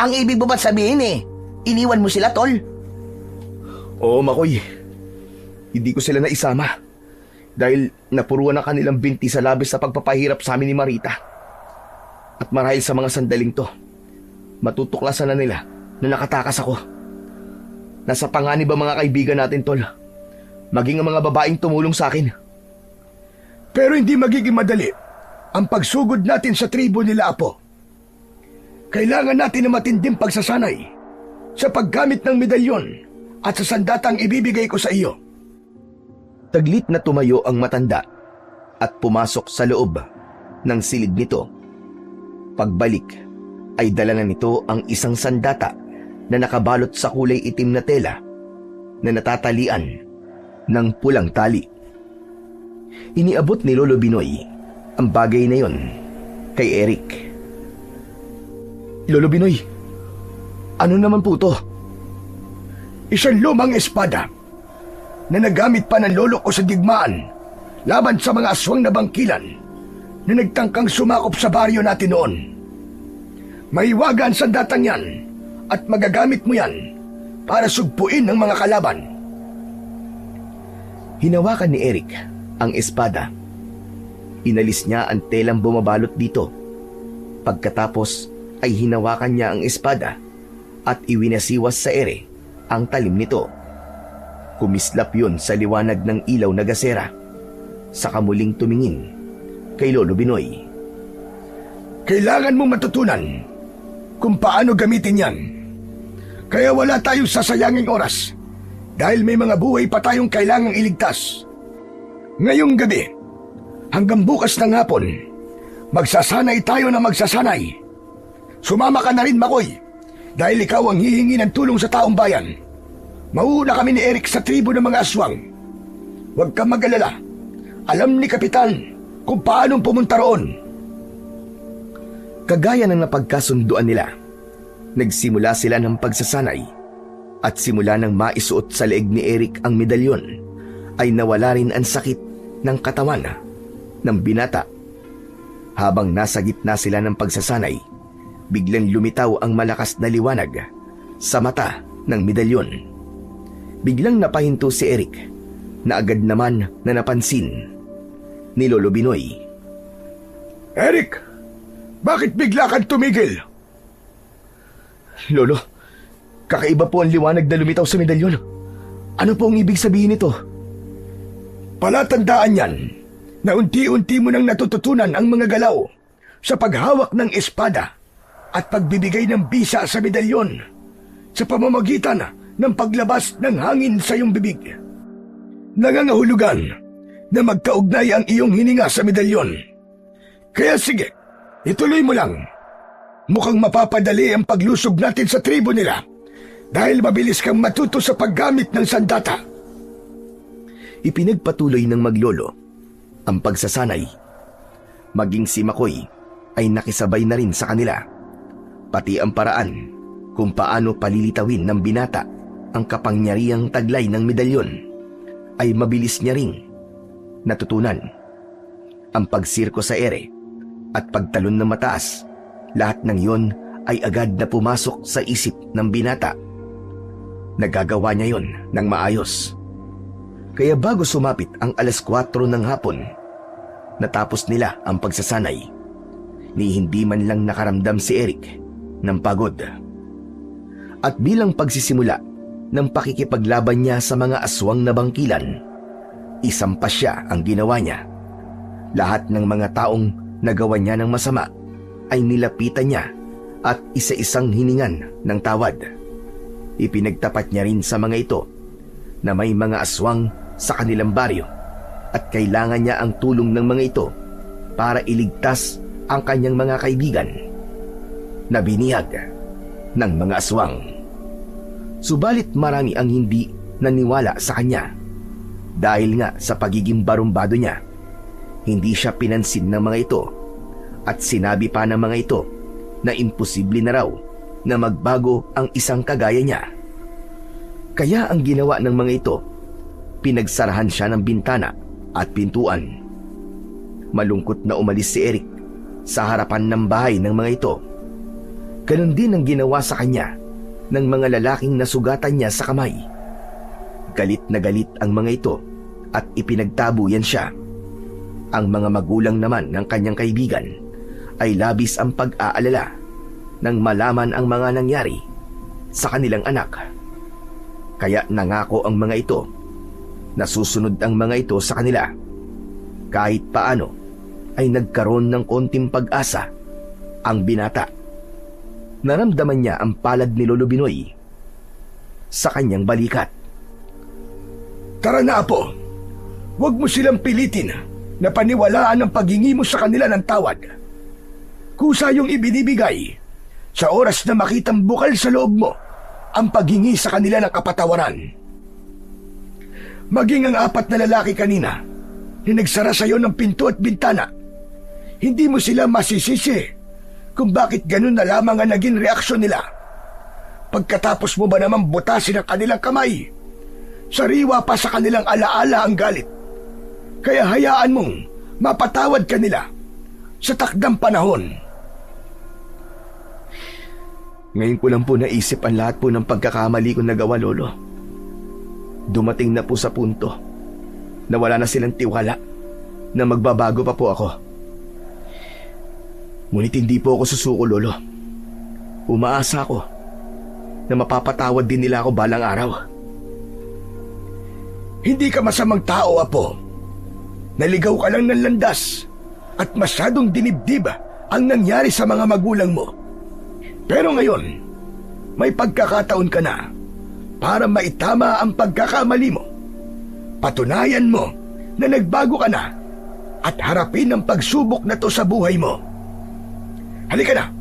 Ang ibig mo ba't sabihin iniwan mo sila, tol? Oo, Makoy. Hindi ko sila naisama dahil napuruan ang kanilang binti sa labis na pagpapahirap sa amin ni Marita. At marahil sa mga sandaling to, matutuklasan na nila na nakatakas ako. Nasa panganib ang mga kaibigan natin, tol. Maging ang mga babaeng tumulong sa akin. Pero hindi magiging madali ang pagsugod natin sa tribo nila, Apo. Kailangan natin ng matinding pagsasanay sa paggamit ng medalyon at sa sandatang ibibigay ko sa iyo. Taglit na tumayo ang matanda at pumasok sa loob ng silid nito. Pagbalik ay dala na nito ang isang sandata na nakabalot sa kulay itim na tela na natatalian ng pulang tali. Iniabot ni Lolo Binoy ang bagay na yon kay Eric. Lolo Binoy, ano naman po to? Isang lumang espada na nagamit pa ng lolo ko sa digmaan laban sa mga aswang na bangkilan na nagtangkang sumakop sa baryo natin noon. Maiwaga ang sandatang yan at magagamit mo yan para sugpuin ng mga kalaban. Hinawakan ni Eric ang espada. Inalis niya ang telang bumabalot dito. Pagkatapos ay hinawakan niya ang espada at iwinasiwas sa ere ang talim nito. Kumislap yun sa liwanag ng ilaw na gasera. Saka muling tumingin kay Lolo Binoy. Kailangan mong matutunan kung paano gamitin yan. Kaya wala tayong sasayanging oras dahil may mga buhay pa tayong kailangang iligtas. Ngayong gabi, hanggang bukas ng hapon, magsasanay tayo na magsasanay. Sumama ka na rin, Makoy, dahil ikaw ang hihingi ng tulong sa taong bayan. Mauuna kami ni Eric sa tribo ng mga aswang. Huwag kang mag-alala. Alam ni Kapitan kung paanong pumunta roon. Kagaya ng napagkasunduan nila, nagsimula sila ng pagsasanay at simula ng maisuot sa leeg ni Eric ang medalyon, ay nawala rin ang sakit ng katawan ng binata. Habang nasa gitna sila ng pagsasanay, biglang lumitaw ang malakas na liwanag sa mata ng medalyon. Biglang napahinto si Eric na agad naman na napansin ni Lolo Binoy. Eric, bakit bigla kang tumigil? Lolo, kakaiba po ang liwanag na lumitaw sa medalyon. Ano po ang ibig sabihin nito? Palatandaan yan na unti-unti mo nang natututunan ang mga galaw sa paghawak ng espada at pagbibigay ng bisa sa medalyon sa pamamagitan ng paglabas ng hangin sa iyong bibig. Nangangahulugan na magkaugnay ang iyong hininga sa medalyon. Kaya sige, ituloy mo lang. Mukhang mapapadali ang paglusob natin sa tribo nila dahil mabilis kang matuto sa paggamit ng sandata. Ipinagpatuloy ng maglolo ang pagsasanay. Maging si Makoy ay nakisabay na rin sa kanila. Pati ang paraan kung paano palilitawin ng binata ang kapangyarihang taglay ng medalyon ay mabilis niya ring natutunan. Ang pagsirko sa ere at pagtalon ng mataas, lahat ng yon ay agad na pumasok sa isip ng binata. Nagagawa niya yon ng maayos. Kaya bago sumapit ang 4:00 ng hapon, natapos nila ang pagsasanay. Ni hindi man lang nakaramdam si Eric ng pagod. At bilang pagsisimula ng pakikipaglaban niya sa mga aswang na bangkilan, isang pasya ang ginawa niya. Lahat ng mga taong nagawa niya ng masama ay nilapitan niya at isa-isang hiningan ng tawad. Ipinagtapat niya rin sa mga ito na may mga aswang sa kanilang baryo at kailangan niya ang tulong ng mga ito para iligtas ang kanyang mga kaibigan na binihag ng mga aswang. Subalit marami ang hindi naniwala sa kanya dahil nga sa pagiging barumbado niya. Hindi siya pinansin ng mga ito at sinabi pa ng mga ito na imposible na raw na magbago ang isang kagaya niya. Kaya ang ginawa ng mga ito, pinagsarahan siya ng bintana at pintuan. Malungkot na umalis si Eric sa harapan ng bahay ng mga ito. Ganon din ang ginawa sa kanya ng mga lalaking nasugatan niya sa kamay. Galit na galit ang mga ito at ipinagtabuyan siya. Ang mga magulang naman ng kanyang kaibigan ay labis ang pag-aalala nang malaman ang mga nangyari sa kanilang anak. Kaya nangako ang mga ito na susunod ang mga ito sa kanila. Kahit paano ay nagkaroon ng konting pag-asa ang binata. Naramdaman niya ang palad ni Lolo Binoy sa kanyang balikat. Tara na, Apo. Huwag mo silang pilitin na paniwalaan ang paghingi mo sa kanila ng tawad. Kusa yung ibinibigay sa oras na makitang bukal sa loob mo ang paghingi sa kanila ng kapatawaran. Maging ang 4 na lalaki kanina na nagsara sa iyo ng pinto at bintana, hindi mo sila masisisi kung bakit ganun na lamang ang naging reaksyon nila. Pagkatapos mo ba naman butasin ang kanilang kamay, sariwa pa sa kanilang alaala ang galit. Kaya hayaan mong mapatawad ka nila sa takdang panahon. Ngayon ko lang po naisip ang lahat po ng pagkakamali kong nagawa, Lolo. Dumating na po sa punto na wala na silang tiwala na magbabago pa po ako. Ngunit hindi po ako susuko, Lolo. Umaasa ako na mapapatawad din nila ako balang araw. Hindi ka masamang tao, Apo. Naligaw ka lang ng landas at masyadong dinibdib ang nangyari sa mga magulang mo. Pero ngayon, may pagkakataon ka na para maitama ang pagkakamali mo. Patunayan mo na nagbago ka na at harapin ang pagsubok na to sa buhay mo. Halika na,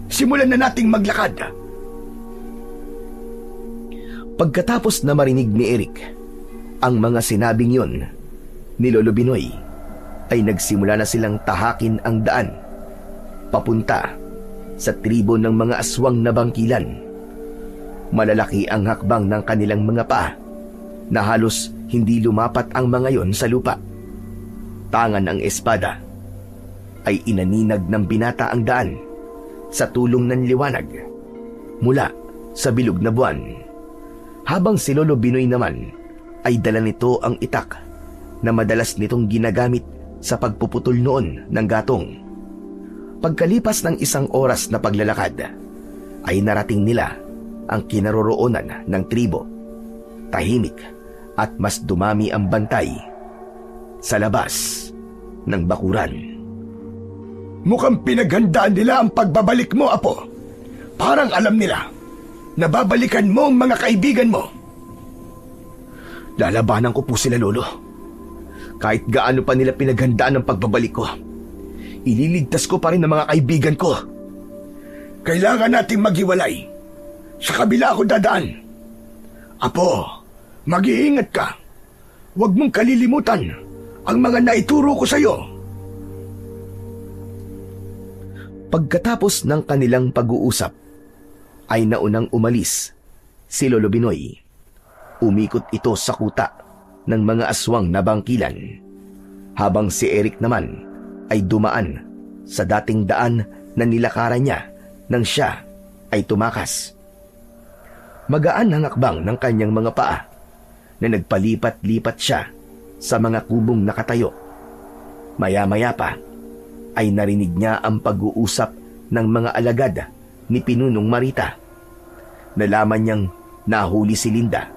simulan na nating maglakad. Pagkatapos na marinig ni Eric ang mga sinabing yon ni Lolo Binoy, ay nagsimula na silang tahakin ang daan papunta sa tribo ng mga aswang na bangkilan. Malalaki ang hakbang ng kanilang mga paa na halos hindi lumapat ang mga yon sa lupa. Tangan ang espada ay inaninag ng binata ang daan sa tulong ng liwanag mula sa bilog na buwan. Habang si Lolo Binoy naman ay dala nito ang itak na madalas nitong ginagamit sa pagpuputol noon ng gatong. Pagkalipas ng 1 oras na paglalakad, ay narating nila ang kinaroroonan ng tribo. Tahimik at mas dumami ang bantay sa labas ng bakuran. Mukhang pinaghandaan nila ang pagbabalik mo, Apo. Parang alam nila na babalikan mo ang mga kaibigan mo. Lalabanan ko po sila, Lolo. Kahit gaano pa nila pinaghandaan ang pagbabalik ko, ililigtas ko pa rin ang mga kaibigan ko. Kailangan nating maghiwalay. Sa kabila ako dadaan. Apo, mag-iingat ka. Huwag mong kalilimutan ang mga naituro ko sa iyo. Pagkatapos ng kanilang pag-uusap, ay naunang umalis si Lolo Binoy. Umikot ito sa kuta ng mga aswang na bangkilan, habang si Eric naman ay dumaan sa dating daan na nilakaran niya nang siya ay tumakas. Magaan ang hakbang ng kanyang mga paa na nagpalipat-lipat siya sa mga kubong nakatayo. Maya-maya pa ay narinig niya ang pag-uusap ng mga alagad ni Pinunong Marita. Nalaman niyang nahuli si Linda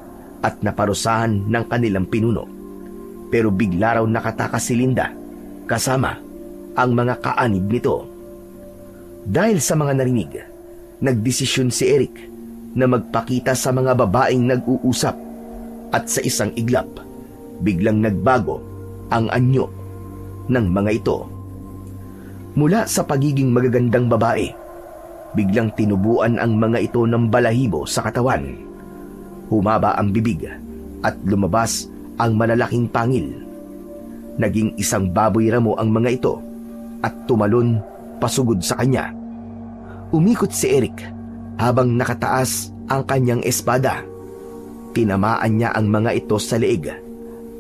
at naparusahan ng kanilang pinuno. Pero bigla raw nakatakas si Linda kasama ang mga kaanib nito. Dahil sa mga narinig, nagdesisyon si Eric na magpakita sa mga babaeng nag-uusap, at sa isang iglap, biglang nagbago ang anyo ng mga ito. Mula sa pagiging magagandang babae, biglang tinubuan ang mga ito ng balahibo sa katawan. Humaba ang bibig at lumabas ang malalaking pangil. Naging isang baboy ramo ang mga ito at tumalon pasugod sa kanya. Umikot si Eric habang nakataas ang kanyang espada. Tinamaan niya ang mga ito sa leeg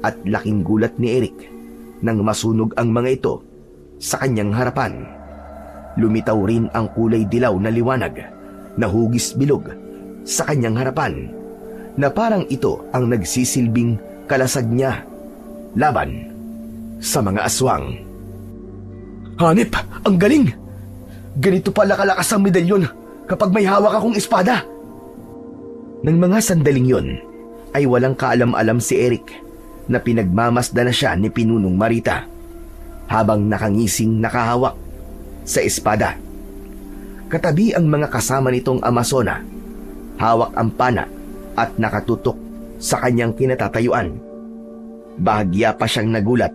at laking gulat ni Eric nang masunog ang mga ito sa kanyang harapan. Lumitaw rin ang kulay dilaw na liwanag na hugis bilog sa kanyang harapan, na parang ito ang nagsisilbing kalasag niya laban sa mga aswang. Hanip, ang galing! Ganito pala kalakas ang medalyon kapag may hawak akong espada. Nang mga sandaling yon, ay walang kaalam-alam si Eric na pinagmamasdan na siya ni Pinunong Marita habang nakangising nakahawak sa espada. Katabi ang mga kasama nitong Amazona, hawak ang pana at nakatutok sa kanyang kinatatayuan. Bahagya pa siyang nagulat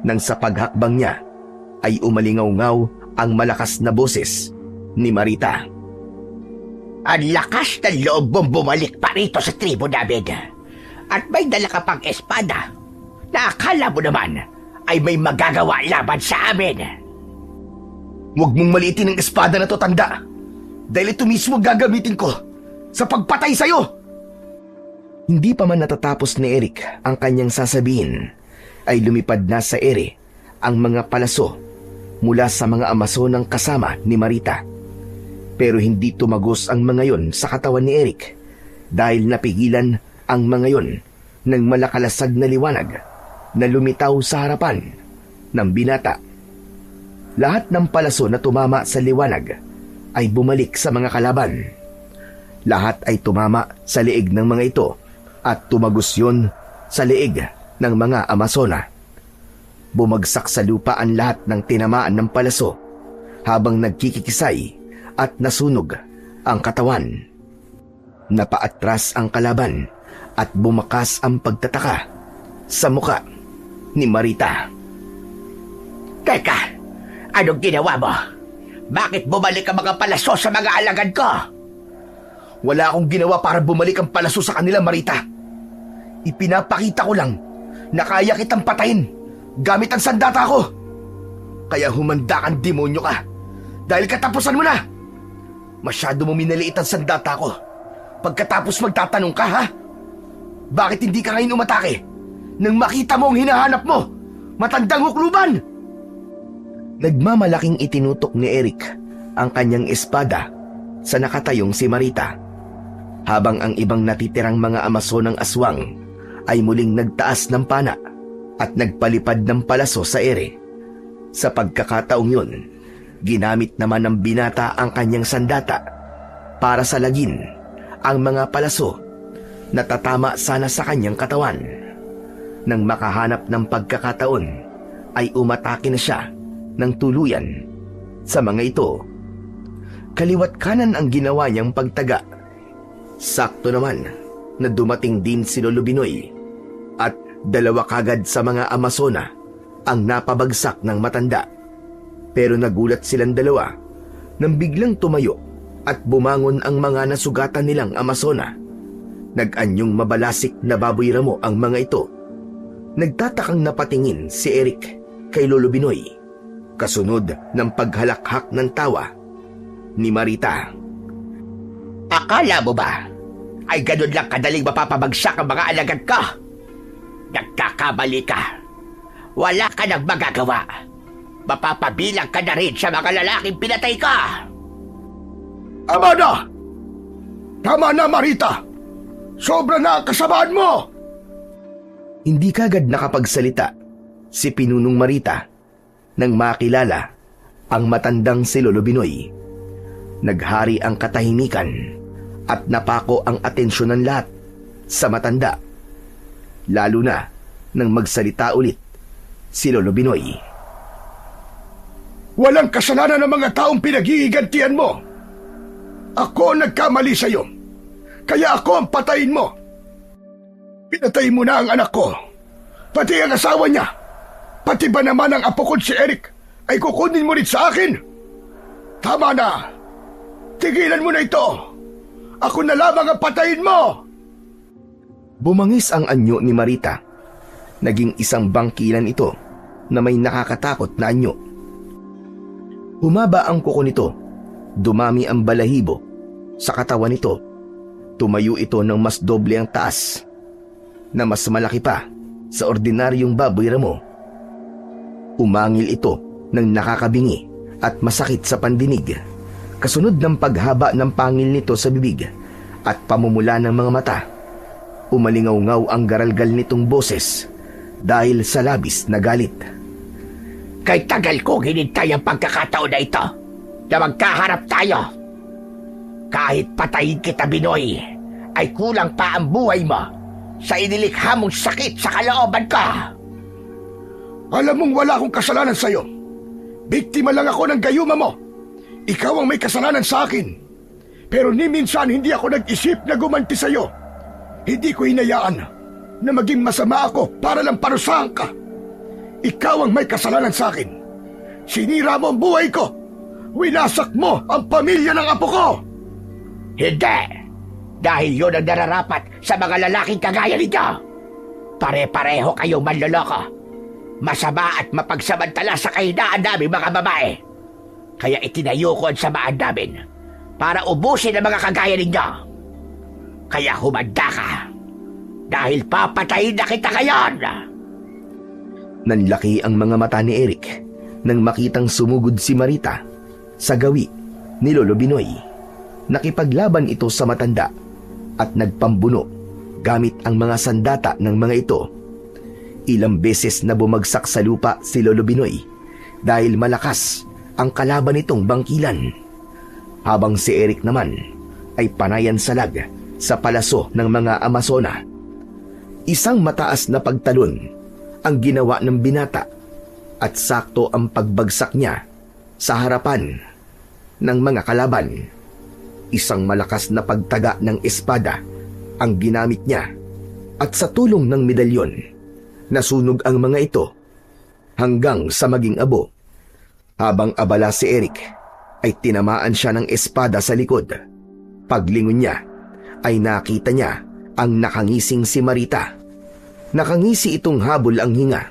nang sa paghakbang niya ay umalingaw-ngaw ang malakas na boses ni Marita. Ang lakas ng loob mong bumalik pa rito sa tribo namin. At may dala ka pang espada na akala mo naman ay may magagawa laban sa amin. Huwag mong maliitin ang espada na to, tanda. Dahil ito mismo gagamitin ko sa pagpatay sa'yo. Hindi pa man natatapos ni Eric ang kanyang sasabihin, ay lumipad na sa ere ang mga palaso mula sa mga Amazonang kasama ni Marita. Pero hindi tumagos ang mga yon sa katawan ni Eric dahil napigilan ang mga yon ng malakalasag na liwanag na lumitaw sa harapan ng binata. Lahat ng palaso na tumama sa liwanag ay bumalik sa mga kalaban. Lahat ay tumama sa leeg ng mga ito at tumagos yon sa leeg ng mga Amazona. Bumagsak sa lupa ang lahat ng tinamaan ng palaso habang nagkikikisay at nasunog ang katawan. Napaatras ang kalaban at bumakas ang pagtataka sa muka ni Marita. Teka, anong ginawa mo? Bakit bumalik ang mga palaso sa mga alagad ko? Wala akong ginawa para bumalik ang palaso sa kanila, Marita. Ipinapakita ko lang na kaya kitang patayin gamit ang sandata ko. Kaya humanda kang demonyo ka dahil katapusan mo na. Masyado mo minaliit ang sandata ko. Pagkatapos magtatanong ka, ha? Bakit hindi ka ngayon umatake nang makita mo ang hinahanap mo? Matandang hukluban! Nagmamalaking itinutok ni Eric ang kanyang espada sa nakatayong si Marita, habang ang ibang natitirang mga Amazonang aswang ay muling nagtaas ng pana at nagpalipad ng palaso sa ere. Sa pagkakataong yun, ginamit naman ng binata ang kanyang sandata para salagin ang mga palaso na tatama sana sa kanyang katawan. Nang makahanap ng pagkakataon, ay umatake na siya ng tuluyan sa mga ito. Kaliwat kanan ang ginawa niyang pagtaga. Sakto naman na dumating din si Lolo Binoy at dalawa kagad sa mga Amazona ang napabagsak ng matanda. Pero nagulat silang dalawa nang biglang tumayo at bumangon ang mga nasugatan nilang Amazona. Nag-anyong mabalasik na baboy ramo ang mga ito. Nagtatakang napatingin si Eric kay Lolo Binoy, kasunod ng paghalakhak ng tawa ni Marita. Akala mo ba ay ganun lang kadaling mapapabagsak ang mga alagad ka? Nagkakamali ka. Wala ka nang magagawa. Mapapabilang ka na rin sa mga lalaking pinatay ka. Tama na! Tama na, Marita! Sobra na ang kasamaan mo! Hindi kagad nakapagsalita si Pinunong Marita nang makilala ang matandang si Lolo Binoy. Naghari ang katahimikan at napako ang atensyon ng lahat sa matanda. Lalo na nang magsalita ulit si Lolo Binoy. Walang kasalanan ng mga taong pinag-iigantihan mo. Ako ang nagkamali sa'yo. Kaya ako ang patayin mo. Pinatay mo na ang anak ko. Pati ang asawa niya. Pati ba naman ang apo ko si Eric ay kukunin mo rin sa akin? Tama na. Tigilan mo na ito. Ako na lamang ang patayin mo. Bumangis ang anyo ni Marita. Naging isang bangkilan ito na may nakakatakot na anyo. Humaba ang kuko nito. Dumami ang balahibo sa katawan nito. Tumayo ito ng mas doble ang taas, na mas malaki pa sa ordinaryong baboy ramo. Umangil ito ng nakakabingi at masakit sa pandinig, kasunod ng paghaba ng pangil nito sa bibig at pamumula ng mga mata. Umalingaw-ngaw ang garalgal nitong boses dahil sa labis na galit. Kay tagal ko hinintay ang pagkakataon na ito na magkaharap tayo. Kahit patayin kita, Binoy, ay kulang pa ang buhay mo sa inilikha mong sakit sa kalooban ka. Alam mong wala akong kasalanan sa'yo. Biktima lang ako ng gayuma mo. Ikaw ang may kasalanan sa akin. Pero ni minsan hindi ako nag-isip na gumanti sa'yo. Hindi ko hinayaan na maging masama ako para lang parusahan ka. Ikaw ang may kasalanan sa akin. Sinira mo ang buhay ko. Winasak mo ang pamilya ng apo ko. Hindi! Dahil yun ang nararapat sa mga lalaking kagaya ninyo. Pare-pareho kayong manloloko. Masama at mapagsamantala sa kahinaan namin mga babae. Kaya itinayo ko ang samaan namin para ubusin ang mga kagaya ninyo. Kaya humanda ka. Dahil papatayin na kita ngayon. Nanlaki ang mga mata ni Eric nang makitang sumugod si Marita sa gawi ni Lolo Binoy. Nakipaglaban ito sa matanda at nagpambuno gamit ang mga sandata ng mga ito. Ilang beses na bumagsak sa lupa si Lolo Binoy dahil malakas ang kalaban nitong bangkilan. Habang si Eric naman ay panayan salag sa palaso ng mga Amazona. Isang mataas na pagtalon ang ginawa ng binata at sakto ang pagbagsak niya sa harapan ng mga kalaban. Isang malakas na pagtaga ng espada ang ginamit niya at sa tulong ng medalyon, nasunog ang mga ito hanggang sa maging abo. Habang abala si Eric, ay tinamaan siya ng espada sa likod. Paglingon niya, ay nakita niya ang nakangising si Marita. Nakangisi itong habol ang hinga.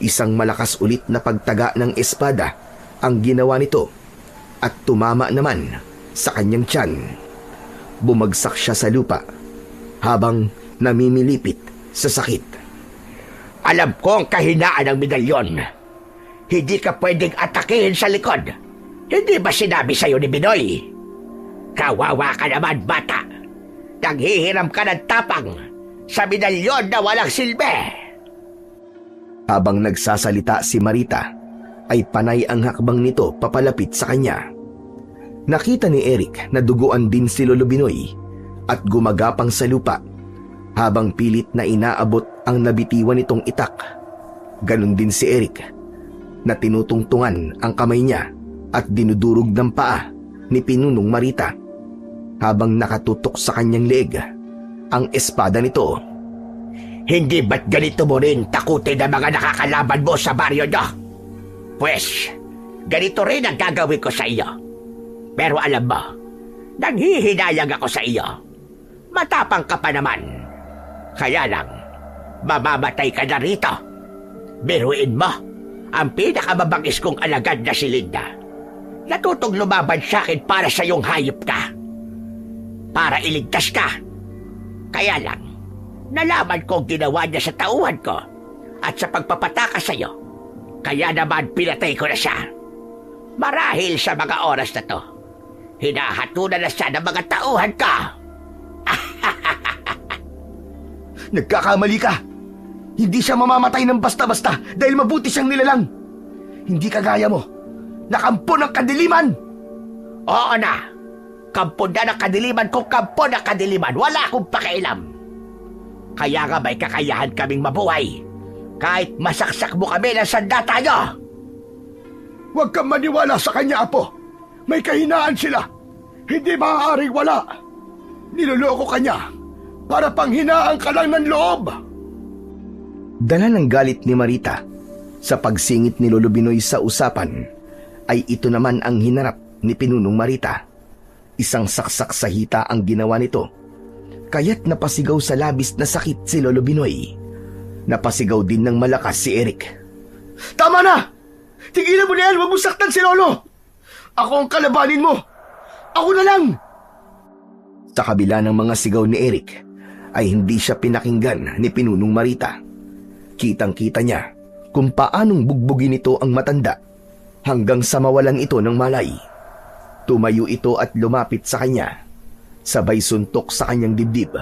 Isang malakas ulit na pagtaga ng espada ang ginawa nito at tumama naman sa kanyang tiyan. Bumagsak siya sa lupa habang namimilipit sa sakit. Alam ko ang kahinaan ng medalyon. Hindi ka pwedeng atakihin sa likod. Hindi ba sinabi sa'yo ni Binoy? Kawawa ka naman, bata. Nanghihiram ka ng tapang sa medalyon na walang silbi. Habang nagsasalita si Marita, ay panay ang hakbang nito papalapit sa kanya. Nakita ni Eric na duguan din si Lolo Binoy at gumagapang sa lupa habang pilit na inaabot ang nabitiwan nitong itak. Ganon din si Eric na tinutungtungan ang kamay niya at dinudurog ng paa ni Pinunong Marita habang nakatutok sa kanyang leeg ang espada nito. Hindi ba't ganito mo rin takutin ang mga nakakalaban mo sa baryo nyo? Pwes, ganito rin ang gagawin ko sa iyo. Pero alam mo, nanghihinayang ako sa iyo. Matapang ka pa naman. Kaya lang, mamamatay ka na rito. Biruin mo, ang pinakamabangis kong alagad na si Linda. Natutong lumaban sa akin para sa iyong hayop ka. Para iligtas ka. Kaya lang, nalaman ko ang ginawa niya sa tauhan ko at sa pagpapataka sa iyo. Kaya naman pinatay ko na siya. Marahil sa mga oras na to, hinahatulan na siya ng mga tauhan ka. Nagkakamali ka. Hindi siya mamamatay ng basta-basta dahil mabuti siyang nilalang. Hindi kagaya mo. Nakampo ng kadiliman. Oo na. Kampo na ng kadiliman kung kampo ng kadiliman. Wala akong pakialam. Kaya nga may kakayahan kaming mabuhay. Kahit masaksak mo kami ng sandata nyo. Huwag kang maniwala sa kanya, Apo. May kahinaan sila. Hindi maaaring wala. Niloloko ka niya para panghinaan ka lang ng loob. Dala ng galit ni Marita sa pagsingit ni Lolo Binoy sa usapan, ay ito naman ang hinarap ni Pinunong Marita. Isang saksak sa hita ang ginawa nito. Kaya't napasigaw sa labis na sakit si Lolo Binoy. Napasigaw din ng malakas si Eric. Tama na! Tigilan mo na yan! Huwag mo saktan si Lolo! Ako ang kalabanin mo! Ako na lang! Sa kabila ng mga sigaw ni Eric, ay hindi siya pinakinggan ni Pinunong Marita. Kitang-kita niya kung paanong bugbugin ito ang matanda hanggang sa mawalan ito ng malay. Tumayo ito at lumapit sa kanya. Sabay suntok sa kanyang dibdib.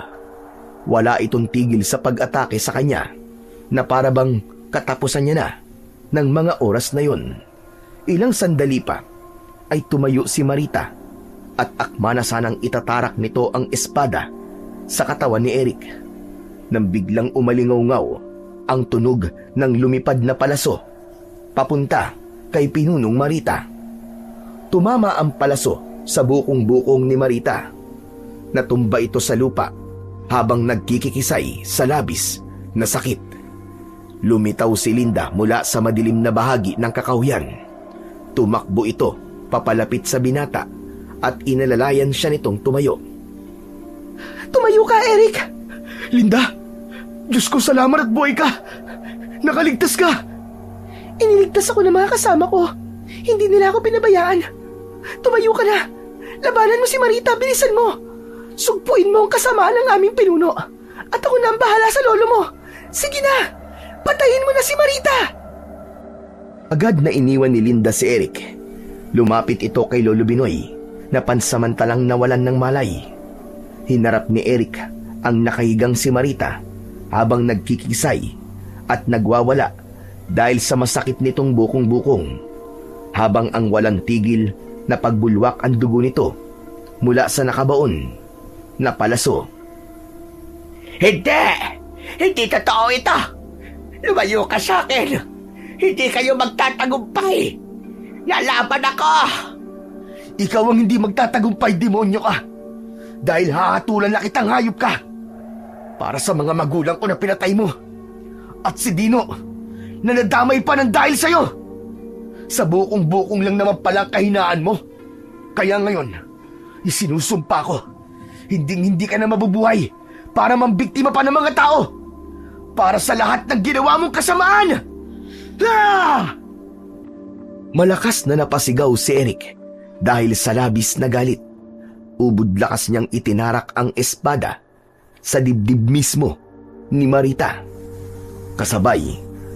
Wala itong tigil sa pag-atake sa kanya na para bang katapusan niya na ng mga oras na yon. Ilang sandali pa ay tumayo si Marita at akma na sanang itatarak nito ang espada sa katawan ni Eric nang biglang umalingaw-ngaw ang tunog ng lumipad na palaso papunta kay Pinunong Marita. Tumama ang palaso sa bukong-bukong ni Marita. Natumba ito sa lupa habang nagkikikisay sa labis na sakit. Lumitaw si Linda mula sa madilim na bahagi ng kakahuyan. Tumakbo ito papalapit sa binata at inalalayan siya nitong tumayo. Tumayo ka, Eric! Linda! Diyos ko, salamat at buhay ka! Nakaligtas ka! Iniligtas ako ng mga kasama ko. Hindi nila ako pinabayaan. Tumayo ka na! Labanan mo si Marita, bilisan mo! Sugpuin mo ang kasamaan ng aming pinuno. At ako na ang bahala sa lolo mo. Sige na! Patayin mo na si Marita! Agad na iniwan ni Linda si Eric. Lumapit ito kay Lolo Binoy na pansamantalang nawalan ng malay. Hinarap ni Eric ang nakahigang si Marita habang nagkikisay at nagwawala dahil sa masakit nitong bukong-bukong, habang ang walang tigil na pagbulwak ang dugo nito mula sa nakabaon na palaso. Hindi! Hindi totoo ito! Lumayo ka sa akin! Hindi kayo magtatagumpay! Lalaban ako! Ikaw ang hindi magtatagumpay, demonyo ka! Dahil hahatulan na kitang hayop ka! Para sa mga magulang ko na pinatay mo! At si Dino, na nadamay pa ng dahil sa'yo! Sa bukong-bukong lang naman palang kahinaan mo! Kaya ngayon, isinusumpa ko, hindi ka na mabubuhay para mambiktima pa ng mga tao! Para sa lahat ng ginawa mong kasamaan! Ah! Malakas na napasigaw si Eric dahil sa labis na galit. Ubod lakas niyang itinarak ang espada sa dibdib mismo ni Marita, kasabay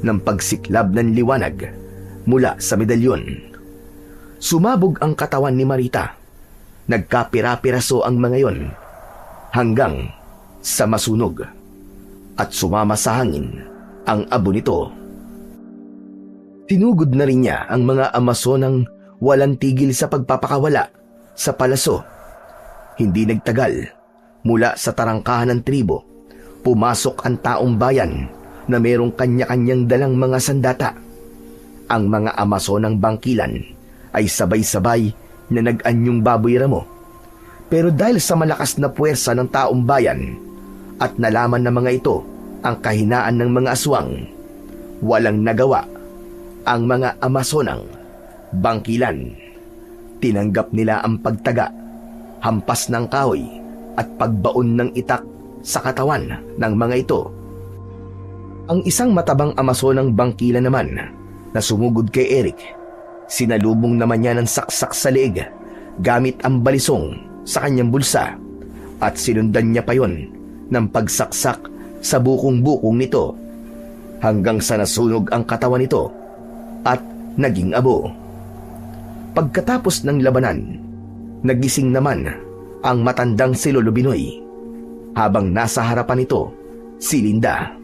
ng pagsiklab ng liwanag mula sa medalyon. Sumabog ang katawan ni Marita. Nagkapira-piraso ang mga yon hanggang sa masunog at sumama sa hangin ang abo nito. Tinugod na rin niya ang mga Amazonang walang tigil sa pagpapakawala sa palaso. Hindi nagtagal, mula sa tarangkahan ng tribo, pumasok ang taong bayan na mayroong kanya-kanyang dalang mga sandata. Ang mga Amazonang bangkilan ay sabay-sabay na nag-anyong baboy ramo. Pero dahil sa malakas na puwersa ng taong bayan at nalaman ng mga ito ang kahinaan ng mga aswang, walang nagawa ang mga Amazonang bangkilan. Tinanggap nila ang pagtaga, hampas ng kahoy at pagbaon ng itak sa katawan ng mga ito. Ang isang matabang Amazonang bangkilan naman na sumugod kay Eric, sinalubong naman niya ng saksak sa leeg gamit ang balisong sa kanyang bulsa at sinundan niya pa yon ng pagsaksak sa bukong-bukong nito hanggang sa nasunog ang katawan nito at naging abo. Pagkatapos ng labanan, nagising naman ang matandang si Lolo Binoy habang nasa harapan nito si Linda.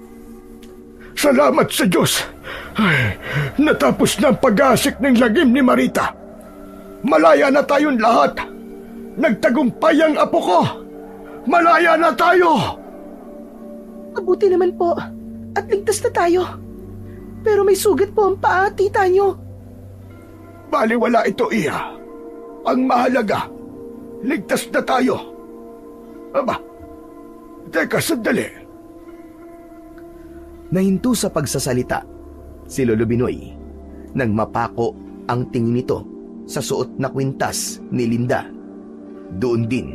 Salamat sa Diyos! Ay, natapos na ang pag-aasik ng lagim ni Marita. Malaya na tayong lahat. Nagtagumpay ang apo ko. Malaya na tayo! Mabuti naman po at ligtas na tayo. Pero may sugat po ang paa, tita nyo. Baliwala ito, Iya. Ang mahalaga, ligtas na tayo. Aba, teka sandali. Nahinto sa pagsasalita si Lolo Binoy nang mapako ang tingin nito sa suot na kwintas ni Linda. Doon din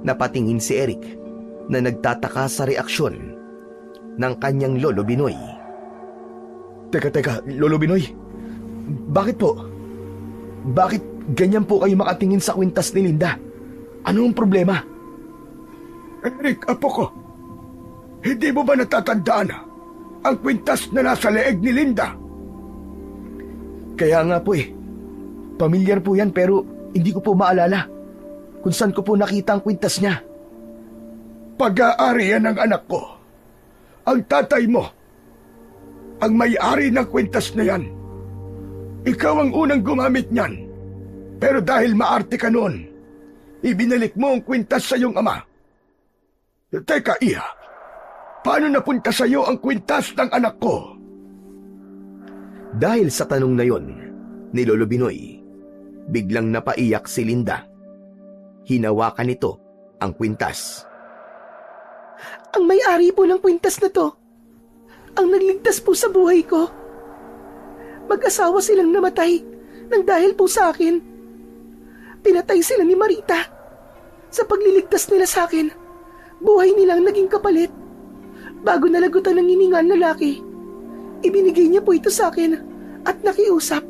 napatingin si Eric na nagtataka sa reaksyon ng kanyang Lolo Binoy. Teka, Lolo Binoy. Bakit po? Bakit ganyan po kayo makatingin sa kwintas ni Linda? Ano ang problema? Eric, apo ko, hindi mo ba natatandaan ang kwintas na nasa leeg ni Linda? Kaya nga po eh. Pamilyar po yan pero hindi ko po maalala kung saan ko po nakita ang kwintas niya. Pag-aari yan ng anak ko. Ang tatay mo, ang may-ari ng kwintas na yan. Ikaw ang unang gumamit niyan. Pero dahil maarte ka noon, ibinalik mo ang kwintas sa iyong ama. Teka, Iya, paano napunta sa iyo ang kwintas ng anak ko? Dahil sa tanong na yon ni Lolo Binoy, biglang napaiyak si Linda. Hinawakan nito ang kwintas. Ang may-ari po ng kwintas na to, ang nagligtas po sa buhay ko. Mag-asawa silang namatay nang dahil po sa akin. Pinatay sila ni Marita. Sa pagliligtas nila sa akin, buhay nilang naging kapalit. Bago nalagutan ng hininga lalaki, ibinigay niya po ito sa akin at nakiusap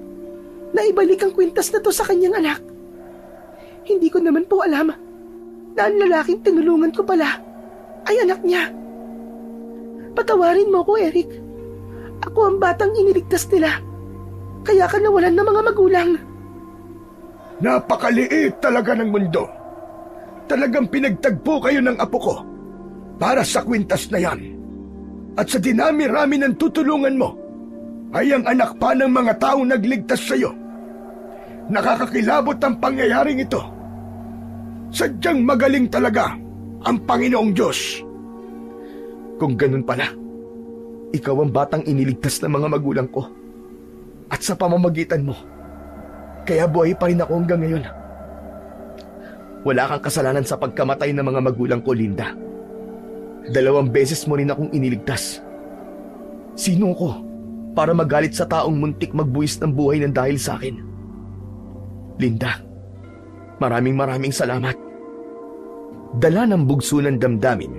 na ibalik ang kwintas na to sa kanyang anak. Hindi ko naman po alam na ang lalaking tinulungan ko pala ay anak niya. Patawarin mo ko, Eric. Ako ang batang iniligtas nila. Kaya ka nawalan ng mga magulang. Napakaliit talaga ng mundo. Talagang pinagtagpo kayo ng apo ko para sa kwintas na yan. At sa dinami-rami ng tutulungan mo, ay ang anak pa ng mga taong nagligtas sa iyo. Nakakakilabot ang pangyayaring ito. Sadyang magaling talaga ang Panginoong Diyos. Kung ganun pala, ikaw ang batang iniligtas ng mga magulang ko. At sa pamamagitan mo, kaya buhay pa rin ako hanggang ngayon. Wala kang kasalanan sa pagkamatay ng mga magulang ko, Linda. 2 beses mo rin akong iniligtas. Sino ko para magalit sa taong muntik magbuwis ng buhay ng dahil sa akin? Linda, maraming salamat. Dala ng bugso ng damdamin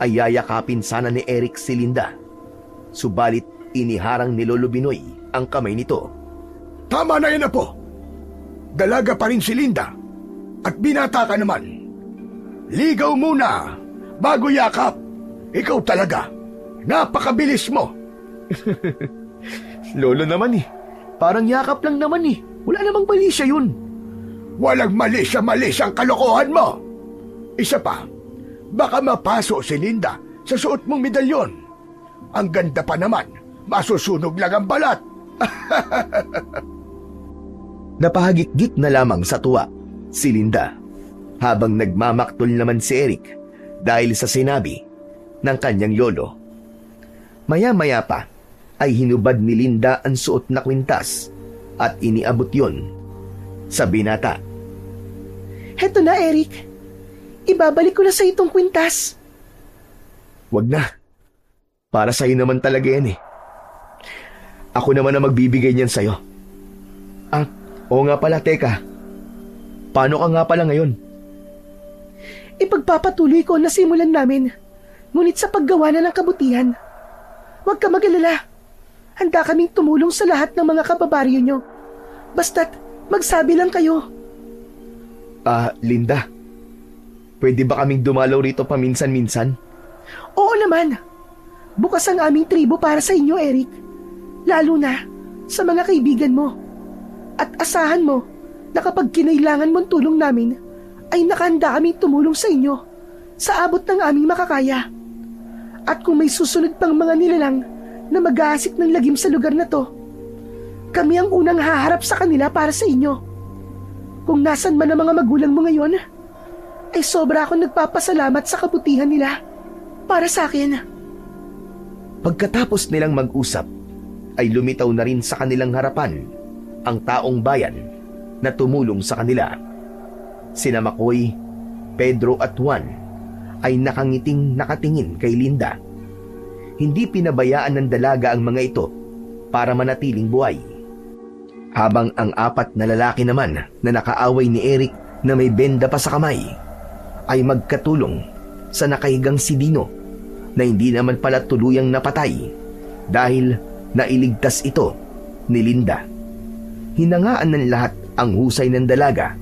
ay yayakapin sana ni Eric si Linda. Subalit iniharang ni Lolo Binoy ang kamay nito. Tama na yan, apo. Dalaga pa rin si Linda at binata ka naman. Ligaw muna bago yakap. Ikaw talaga. Napakabilis mo. Lolo naman eh. Parang yakap lang naman eh. Wala namang mali siya yun. Walang mali sa kalokohan mo. Isa pa, baka mapaso si Linda sa suot mong medalyon. Ang ganda pa naman, masusunog lang ang balat. Napahagit-git na lamang sa tuwa si Linda habang nagmamaktol naman si Eric dahil sa sinabi ng kanyang lolo. Maya-maya pa ay hinubad ni Linda ang suot na kwintas at iniabot yon sa binata. Heto na, Eric. Ibabalik ko na sa itong kwintas. Wag na. Para sa'yo naman talaga yan eh. Ako naman ang magbibigay niyan sa'yo. Oo nga pala, teka. Paano ka nga pala ngayon? Ipagpapatuloy ko na simulan namin. Ngunit sa paggawa na ng kabutihan. Huwag ka mag-alala. Handa kaming tumulong sa lahat ng mga kababaryo nyo. Basta't magsabi lang kayo. Linda. Pwede ba kaming dumalaw rito paminsan-minsan? Oo naman. Bukas ang aming tribo para sa inyo, Eric. Lalo na sa mga kaibigan mo. At asahan mo na kapag kinailangan mong tulong namin, ay nakahanda kaming tumulong sa inyo sa abot ng aming makakaya. At kung may susunod pang mga nilalang na mag-aasik ng lagim sa lugar na to, kami ang unang haharap sa kanila para sa inyo. Kung nasan man ang mga magulang mo ngayon, ay sobra akong nagpapasalamat sa kabutihan nila para sa akin. Pagkatapos nilang mag-usap, ay lumitaw na rin sa kanilang harapan ang taong bayan na tumulong sa kanila. Sina Makoy, Pedro at Juan ay nakangiting nakatingin kay Linda. Hindi pinabayaan ng dalaga ang mga ito para manatiling buhay. Habang ang apat na lalaki naman na nakaaway ni Eric na may benda pa sa kamay ay magkatulong sa nakahigang si Dino na hindi naman pala tuluyang napatay dahil nailigtas ito ni Linda. Hinangaan ng lahat ang husay ng dalaga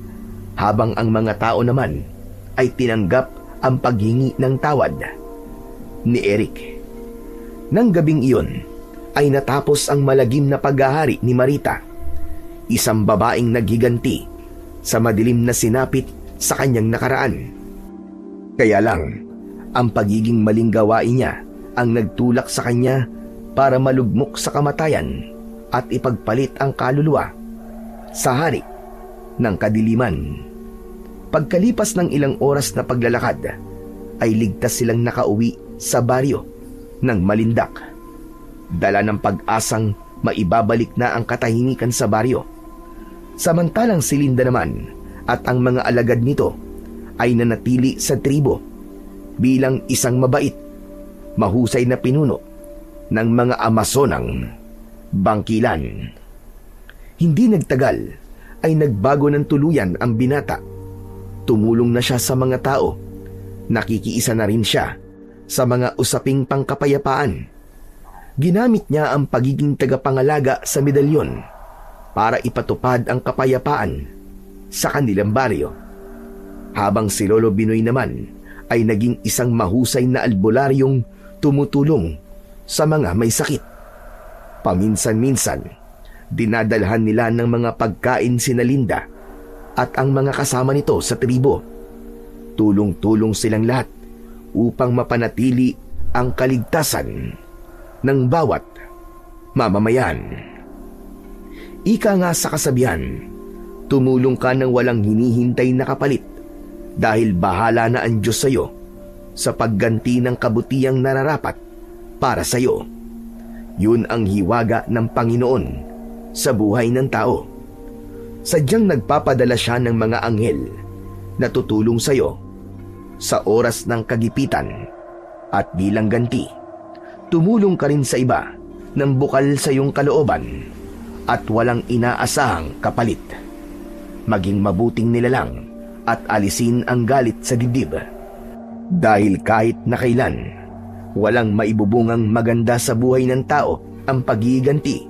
habang ang mga tao naman ay tinanggap ang paghingi ng tawad ni Eric. Nang gabing iyon ay natapos ang malagim na paghahari ni Marita, isang babaeng naghiganti sa madilim na sinapit sa kanyang nakaraan. Kaya lang, ang pagiging maling gawain niya ang nagtulak sa kanya para malugmok sa kamatayan at ipagpalit ang kaluluwa sa hari ng kadiliman. Pagkalipas ng ilang oras na paglalakad, ay ligtas silang nakauwi sa baryo ng Malindak. Dala ng pag-asang maibabalik na ang katahimikan sa baryo. Samantalang si Linda naman at ang mga alagad nito ay nanatili sa tribo bilang isang mabait, mahusay na pinuno ng mga Amazonang bangkilan. Hindi nagtagal ay nagbago ng tuluyan ang binata. Tumulong na siya sa mga tao. Nakikiisa na rin siya sa mga usaping pangkapayapaan. Ginamit niya ang pagiging tagapangalaga sa medalyon para ipatupad ang kapayapaan sa kanilang baryo. Habang si Lolo Binoy naman ay naging isang mahusay na albularyong tumutulong sa mga may sakit. Paminsan-minsan, dinadalhan nila ng mga pagkain sina Linda at ang mga kasama nito sa tribo. Tulong-tulong silang lahat upang mapanatili ang kaligtasan ng bawat mamamayan. Ika nga sa kasabihan, tumulong ka ng walang hinihintay na kapalit dahil bahala na ang Diyos sa iyo sa pagganti ng kabutihang nararapat para sa iyo. Yun ang hiwaga ng Panginoon sa buhay ng tao. Sadyang nagpapadala siya ng mga anghel na tutulong sa iyo sa oras ng kagipitan at bilang ganti, tumulong ka rin sa iba ng bukal sa iyong kalooban at walang inaasahang kapalit. Maging mabuting nilalang at alisin ang galit sa dibdib. Dahil kahit na kailan, walang maibubungang maganda sa buhay ng tao ang paghiganti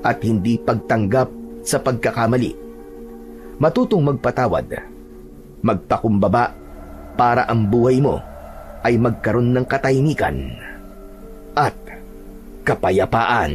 at hindi pagtanggap sa pagkakamali. Matutong magpatawad, magpakumbaba para ang buhay mo ay magkaroon ng katahimikan at kapayapaan.